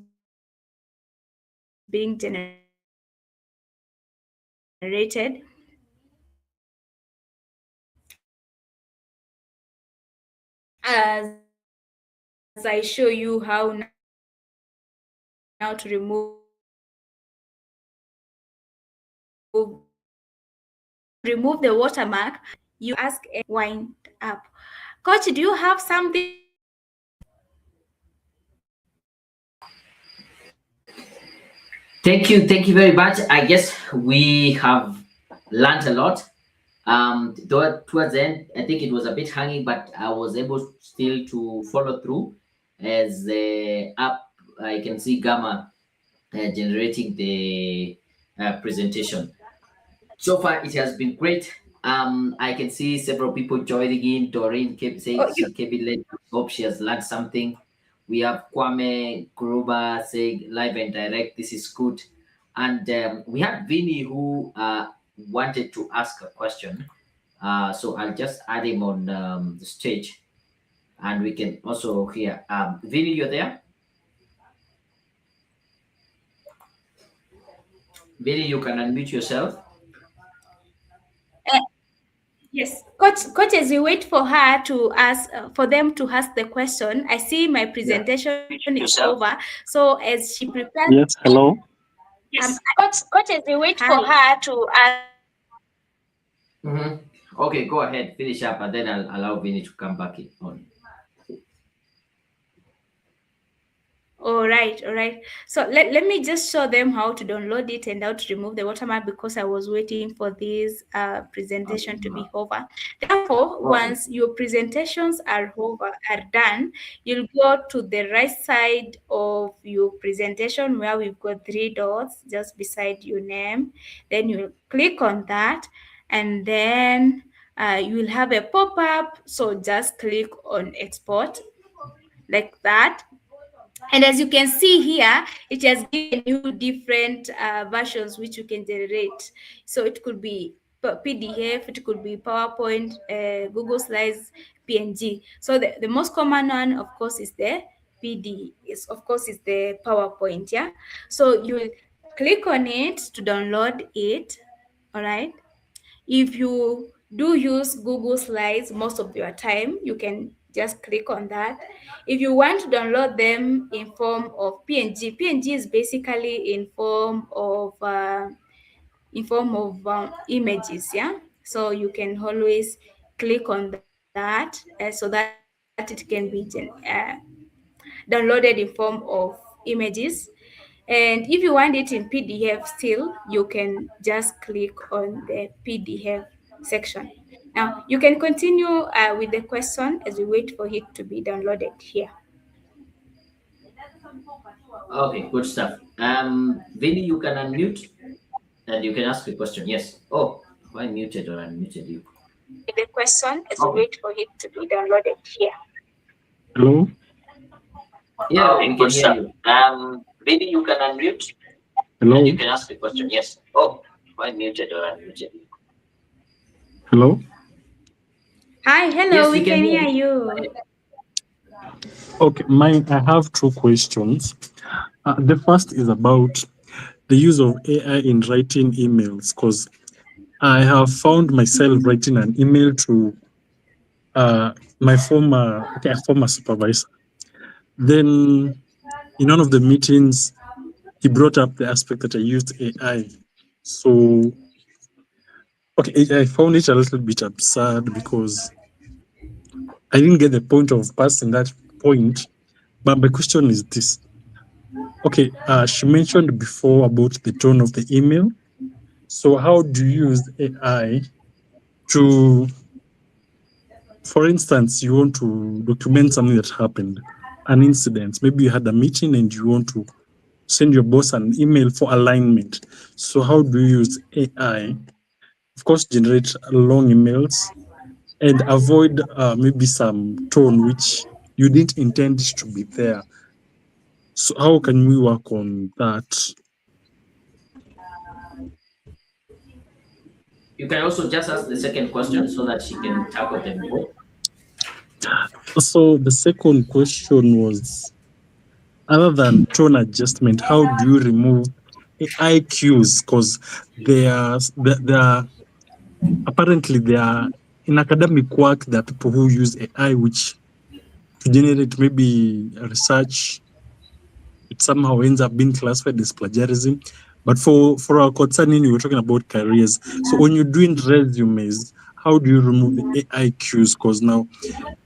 [SPEAKER 2] being generated. As I show you how now to remove remove the watermark, you ask and wind up. Coach, do you have something to say?
[SPEAKER 1] Thank you very much. I guess we have learned a lot. Towards the end, I think it was a bit hanging, but I was able still to follow through as the app. I can see Gamma generating the presentation. So far, it has been great. I can see several people joining in. Doreen kept saying
[SPEAKER 2] Oh,
[SPEAKER 1] she came in late. Hope she has learned something. We have Kwame Gruber saying live and direct. This is good. And we had Vinny who wanted to ask a question. So I'll just add him on the stage and we can also hear. Vinny, you're there? Vinny, you can unmute yourself.
[SPEAKER 2] uh, yes, coach. As we wait for her to ask, for them to ask the question, I see my
[SPEAKER 1] Yeah.
[SPEAKER 2] presentation is over. So as she prepares,
[SPEAKER 3] Yes, hello.
[SPEAKER 2] coach, as we wait for
[SPEAKER 3] Hi.
[SPEAKER 2] her to ask.
[SPEAKER 1] Mm-hmm. Okay, go ahead, finish up, and then I'll allow Vinny to come back in on.
[SPEAKER 2] All right, all right. So let me just show them how to download it and how to remove the watermark, because I was waiting for this presentation to be over. Therefore,
[SPEAKER 1] Okay.
[SPEAKER 2] once your presentations are over, are done, you'll go to the right side of your presentation where we've got three dots just beside your name. Then you'll click on that, and then you will have a pop-up. So just click on export like that. And as you can see here, it has given you different versions which you can generate. So it could be PDF, it could be PowerPoint, Google Slides, PNG. So the most common one, of course, is the PD. Is of course is the PowerPoint. Yeah. So you will click on it to download it. All right. If you do use Google Slides most of your time, you can just click on that. If you want to download them in form of PNG, PNG is basically in form of images, yeah. So you can always click on that so that it can be downloaded in form of images. And if you want it in PDF still, you can just click on the PDF section. Now you can continue with the question as we wait for it to be downloaded here.
[SPEAKER 1] Okay, good stuff. Vinny, you can unmute and you can ask a question. Yes. Oh, have I muted or unmuted you?
[SPEAKER 2] With the question as we
[SPEAKER 1] Okay.
[SPEAKER 2] wait for it to be downloaded here.
[SPEAKER 3] Hello?
[SPEAKER 1] Yeah,
[SPEAKER 2] Okay,
[SPEAKER 1] we can
[SPEAKER 2] good
[SPEAKER 1] hear
[SPEAKER 2] stuff.
[SPEAKER 1] you.
[SPEAKER 2] Maybe you can unmute and
[SPEAKER 3] Hello?
[SPEAKER 2] you can ask the question. Yes. Oh, I muted or unmuted you.
[SPEAKER 3] Hello?
[SPEAKER 2] Hi, hello,
[SPEAKER 1] Yes,
[SPEAKER 2] we
[SPEAKER 1] we can
[SPEAKER 2] can
[SPEAKER 1] hear
[SPEAKER 2] hear
[SPEAKER 1] you.
[SPEAKER 2] you.
[SPEAKER 3] Okay, I have two questions. The first is about the use of AI in writing emails, because I have found myself writing an email to my former supervisor. Then in one of the meetings, he brought up the aspect that I used AI. So, okay, I found it a little bit absurd because I didn't get the point of passing that point. But my question is this. Okay, she mentioned before about the tone of the email. So how do you use AI to, for instance, you want to document something that happened, an incident. Maybe you had a meeting and you want to send your boss an email for alignment. So how do you use AI? Of course, generate long emails and avoid maybe some tone which you didn't intend it to be there. So how can we work on that?
[SPEAKER 1] You can also just ask the second question so that she can tackle them both.
[SPEAKER 3] So the second question was, other than tone adjustment, how do you remove AI cues? Because there are apparently there are in academic work there are people who use AI which to generate maybe research. It somehow ends up being classified as plagiarism. But for our concerning, we were talking about careers. So when you're doing resumes, how do you remove the AI cues? Because now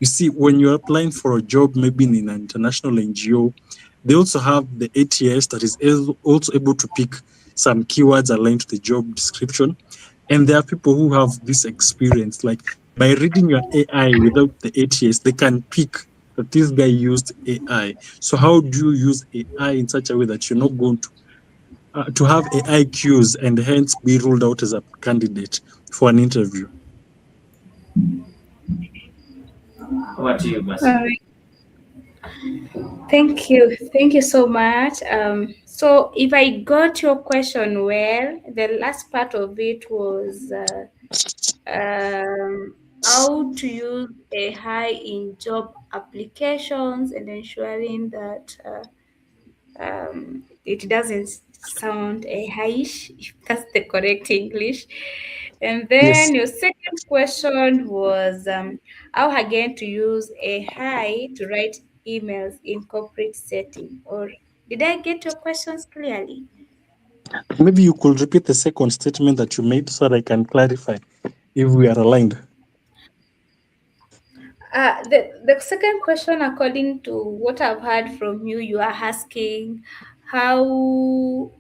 [SPEAKER 3] you see, when you're applying for a job, maybe in an international NGO, they also have the ATS that is also able to pick some keywords aligned to the job description. And there are people who have this experience, like by reading your AI without the ATS, they can pick that this guy used AI. So how do you use AI in such a way that you're not going to have AI cues and hence be ruled out as a candidate for an interview?
[SPEAKER 1] Over to you,
[SPEAKER 2] All
[SPEAKER 1] Mercy.
[SPEAKER 2] right. Thank you so much. So if I got your question well, the last part of it was how to use AI in job applications and ensuring that it doesn't sound AI-ish, if that's the correct English. And
[SPEAKER 3] Yes.
[SPEAKER 2] then your second question was how again to use AI to write emails in corporate setting. Or did I get your questions clearly?
[SPEAKER 3] Maybe you could repeat the second statement that you made so that I can clarify if we are aligned.
[SPEAKER 2] The second question, according to what I've heard from you, you are asking how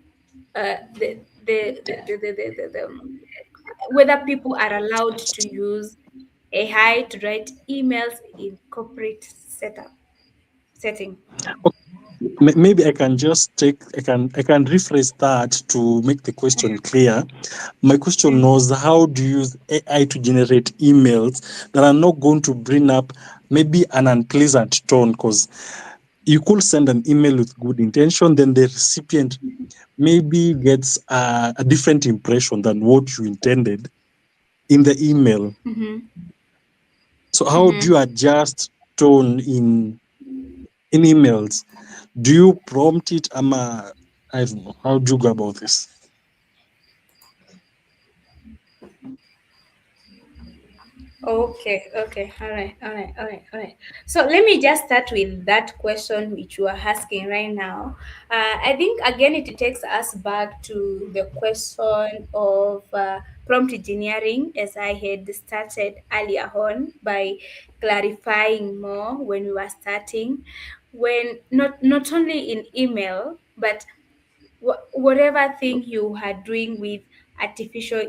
[SPEAKER 2] whether people are allowed to use AI to write emails in corporate setting.
[SPEAKER 3] Maybe I can just take I can rephrase that to make the question clear. My question
[SPEAKER 2] Mm,
[SPEAKER 3] was, how do you use AI to generate emails that are not going to bring up maybe an unpleasant tone? Because you could send an email with good intention, then the recipient maybe gets a different impression than what you intended in the email.
[SPEAKER 2] mhm,
[SPEAKER 3] So how do you
[SPEAKER 2] mhm.
[SPEAKER 3] adjust tone in emails? Do you prompt it? I don't know. How do you go about this?
[SPEAKER 2] Okay, okay, all right, all right, all right, all right. So let me just start with that question which you are asking right now. I think again it takes us back to the question of prompt engineering, as I had started earlier on by clarifying more when we were starting, when not only in email but whatever thing you are doing with artificial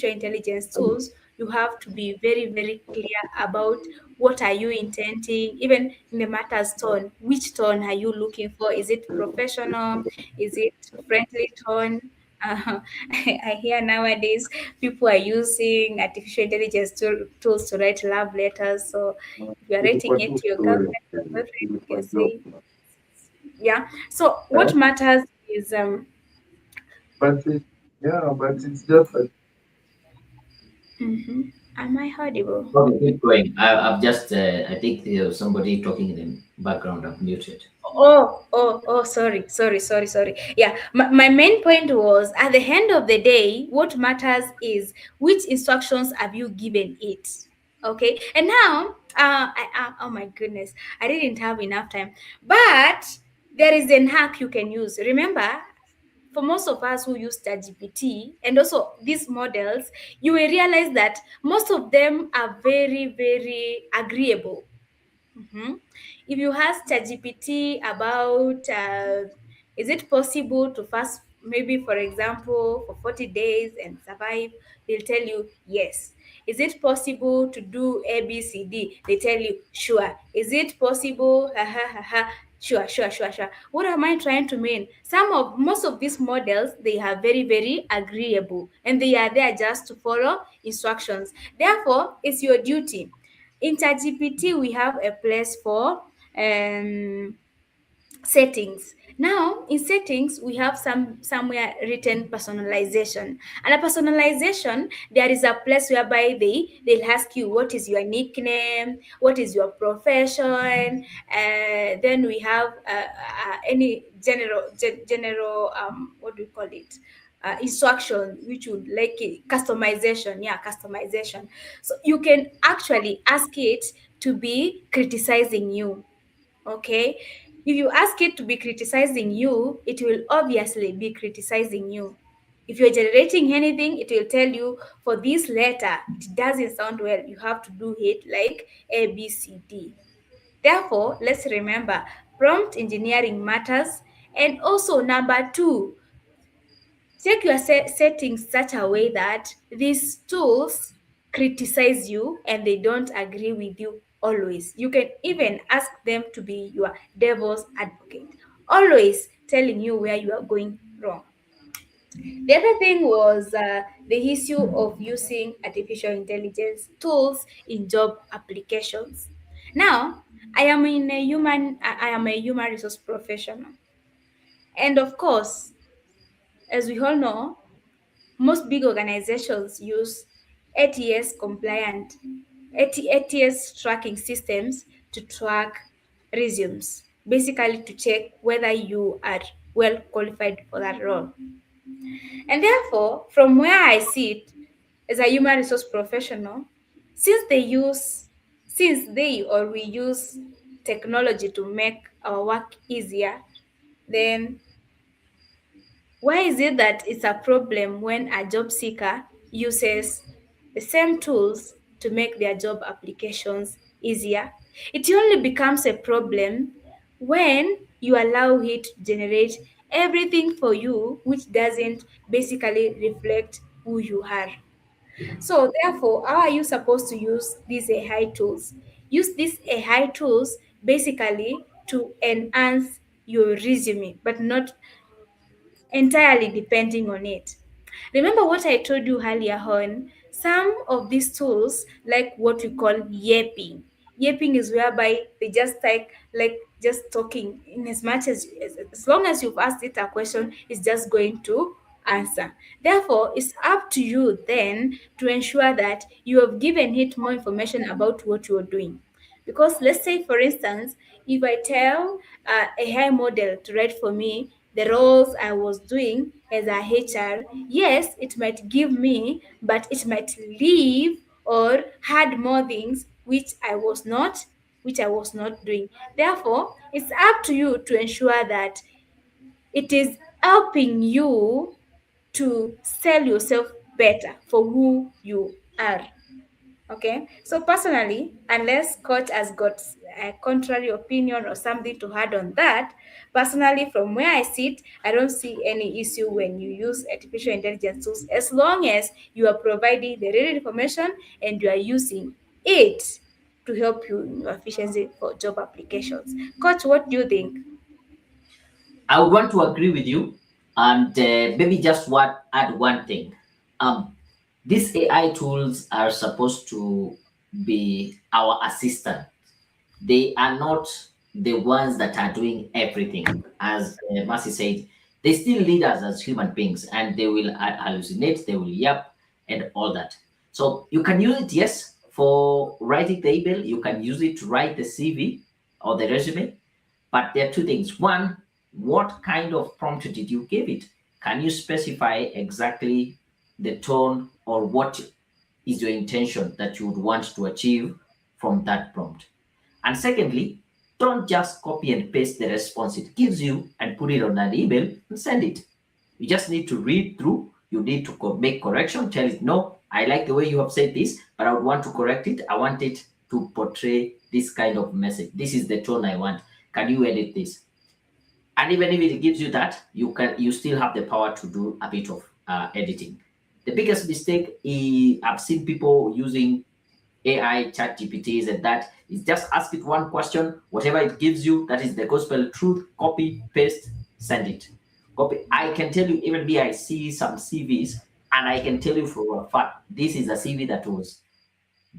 [SPEAKER 2] intelligence tools, you have to be very very clear about what are you intending, even in the matters tone. Which tone are you looking for? Is it professional? Is it friendly tone? I hear nowadays people are using artificial intelligence tools to write love letters. So if you are writing it to your girlfriend or boyfriend, you can say, yeah. So what matters is mhm. Am I audible?
[SPEAKER 1] Okay, keep going. I've just, I think there's somebody talking in the background. I've muted.
[SPEAKER 2] Oh, sorry. Yeah, my main point was at the end of the day, what matters is which instructions have you given it. Okay, and now, oh my goodness, I didn't have enough time, but there is an hack you can use. Remember, for most of us who use ChatGPT and also these models, you will realize that most of them are very, very agreeable. Mhm. If you ask ChatGPT about is it possible to fast, maybe for example, for 40 days and survive, they'll tell you yes. Is it possible to do ABCD? They tell you sure. Is it possible? Ha ha ha ha. Sure. What am I trying to mean? Most of these models, they are very, very agreeable and they are there just to follow instructions. Therefore, it's your duty. In ChatGPT, we have a place for um, settings. Now, in settings, we have somewhere written personalization. And a personalization, there is a place whereby they'll ask you what is your nickname, what is your profession. Then we have any general what do you call it? Instruction which would like it, customization, yeah, customization. So you can actually ask it to be criticizing you. Okay, if you ask it to be criticizing you, it will obviously be criticizing you. If you're generating anything, it will tell you for this letter it doesn't sound well, you have to do it like ABCD. Therefore, let's remember, prompt engineering matters. And also number two, check your settings such a way that these tools criticize you and they don't agree with you always. You can even ask them to be your devil's advocate, always telling you where you are going wrong. The other thing was the issue of using artificial intelligence tools in job applications. Now, I am a human resource professional, and of course, as we all know, most big organizations use ATS compliant ATS tracking systems to track resumes, basically to check whether you are well qualified for that role. And therefore, from where I sit as a human resource professional, since they or we use technology to make our work easier, then why is it that it's a problem when a job seeker uses the same tools to make their job applications easier? It only becomes a problem when you allow it to generate everything for you, which doesn't basically reflect who you are. So, therefore, how are you supposed to use these AI tools? Use these AI tools basically to enhance your resume, but not entirely depending on it. Remember what I told you earlier on? Some of these tools, like what we call yapping. Yapping is whereby they just like just talking in as much as long as you've asked it a question, it's just going to answer. Therefore, it's up to you then to ensure that you have given it more information about what you're doing. Because let's say, for instance, if I tell a high model to write for me the roles I was doing as a HR, yes, it might give me, but it might leave or add more things which I was not doing. Therefore, it's up to you to ensure that it is helping you to sell yourself better for who you are. Okay, so personally, unless coach has got a contrary opinion or something to add on that, personally, from where I sit, I don't see any issue when you use artificial intelligence tools as long as you are providing the real information and you are using it to help you in your efficiency for job applications. Coach, what do you think?
[SPEAKER 1] I would want to agree with you, and maybe just add one thing. Um, these AI tools are supposed to be our assistant. They are not the ones that are doing everything. As Mercy said, they still lead us as human beings, and they will hallucinate, they will yap, and all that. So you can use it, yes, for writing the email. You can use it to write the CV or the resume. But there are two things. One, what kind of prompt did you give it? Can you specify exactly the tone or what is your intention that you would want to achieve from that prompt? And secondly, don't just copy and paste the response it gives you and put it on an email and send it. You just need to read through. You need to make correction. Tell it, no, I like the way you have said this, but I would want to correct it. I want it to portray this kind of message. This is the tone I want. Can you edit this? And even if it gives you that, you still have the power to do a bit of editing. The biggest mistake I've seen people using AI, chat GPTs, and that is just ask it one question, whatever it gives you, that is the gospel truth, copy, paste, send it. Copy. I can tell you, even me, I see some CVs, and I can tell you for a fact, this is a CV that was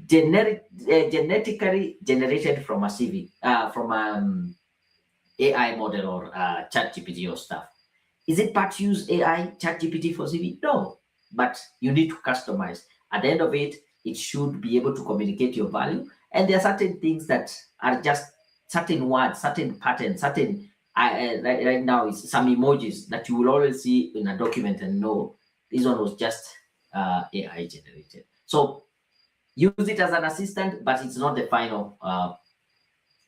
[SPEAKER 1] genetically generated from a CV, from AI model or chat GPT or stuff. Is it bad to use AI, ChatGPT for CV? No, but you need to customize. At the end of it, it should be able to communicate your value. And there are certain things that are just certain words, certain patterns, certain. Right now, it's some emojis that you will always see in a document and know this one was just AI generated. So use it as an assistant, but it's not the final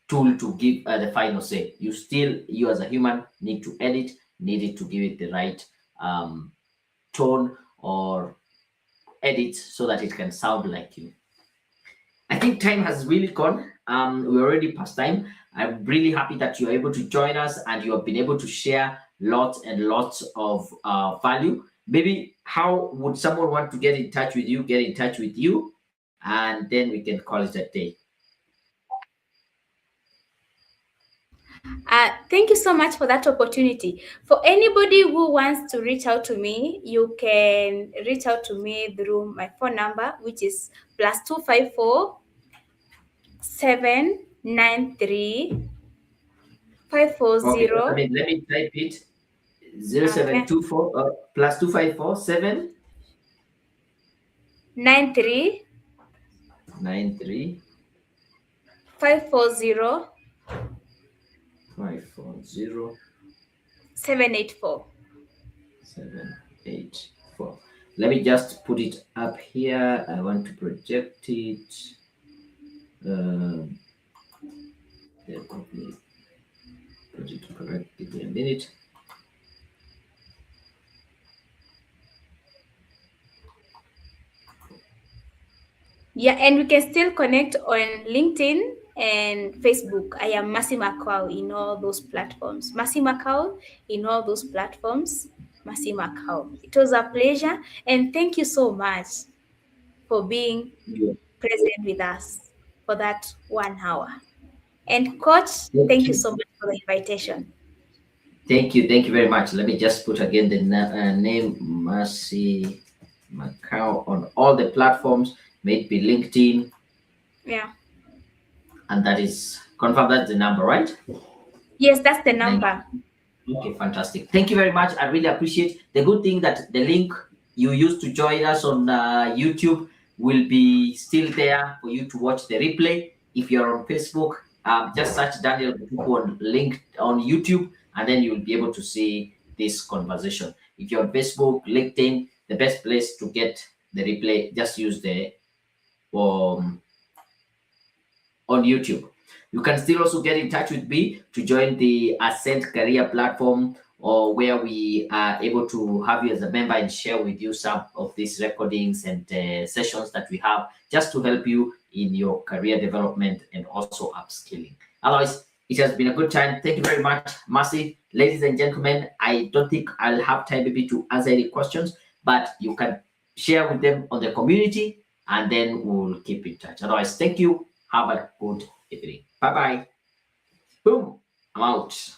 [SPEAKER 1] tool to give the final say. You as a human need to edit, needed to give it the right tone or edit so that it can sound like you. I think time has really gone. We're already past time. I'm really happy that you're able to join us and you have been able to share lots and lots of value. Maybe how would someone want to get in touch with you? Get in touch with you, and then we can call it a day.
[SPEAKER 2] Thank you so much for that opportunity. For anybody who wants to reach out to me, you can reach out to me through my phone number, which is +254 793
[SPEAKER 1] Okay,
[SPEAKER 2] 540.
[SPEAKER 1] let me type it. Zero seven
[SPEAKER 2] Okay.
[SPEAKER 1] two four plus 254 7
[SPEAKER 2] 93
[SPEAKER 1] 93
[SPEAKER 2] 540
[SPEAKER 1] 540
[SPEAKER 2] 784.
[SPEAKER 1] 784. Let me just put it up here. I want to project it. Let me put it correct. Give me a minute.
[SPEAKER 2] Yeah, and we can still connect on LinkedIn and Facebook. I am Masi Makau in all those platforms. Masi Makau in all those platforms. Masi Makau. It was a pleasure, and thank you so much for being
[SPEAKER 1] Yeah.
[SPEAKER 2] present with us for that 1 hour. And coach,
[SPEAKER 1] Thank
[SPEAKER 2] thank you
[SPEAKER 1] you.
[SPEAKER 2] so much for the invitation.
[SPEAKER 1] Thank you very much. Let me just put again the name Mercy Makau on all the platforms, maybe LinkedIn,
[SPEAKER 2] Yeah.
[SPEAKER 1] and that is confirm that's the number, right?
[SPEAKER 2] Yes, that's the
[SPEAKER 1] Nine.
[SPEAKER 2] number.
[SPEAKER 1] Okay, fantastic. Thank you very much. I really appreciate the good thing that the link you used to join us on YouTube will be still there for you to watch the replay. If you're on Facebook, just search Daniel Kuku on link on YouTube, and then you'll be able to see this conversation. If you're on Facebook, LinkedIn, the best place to get the replay, just use the um, on YouTube. You can still also get in touch with me to join the Ascent Career platform, or where we are able to have you as a member and share with you some of these recordings and sessions that we have just to help you in your career development and also upskilling. Otherwise, it has been a good time. Thank you very much, Mercy. Ladies and gentlemen, I don't think I'll have time maybe to answer any questions, but you can share with them on the community and then we'll keep in touch. Otherwise, thank you. Have a good evening. Bye bye. Boom. I'm out.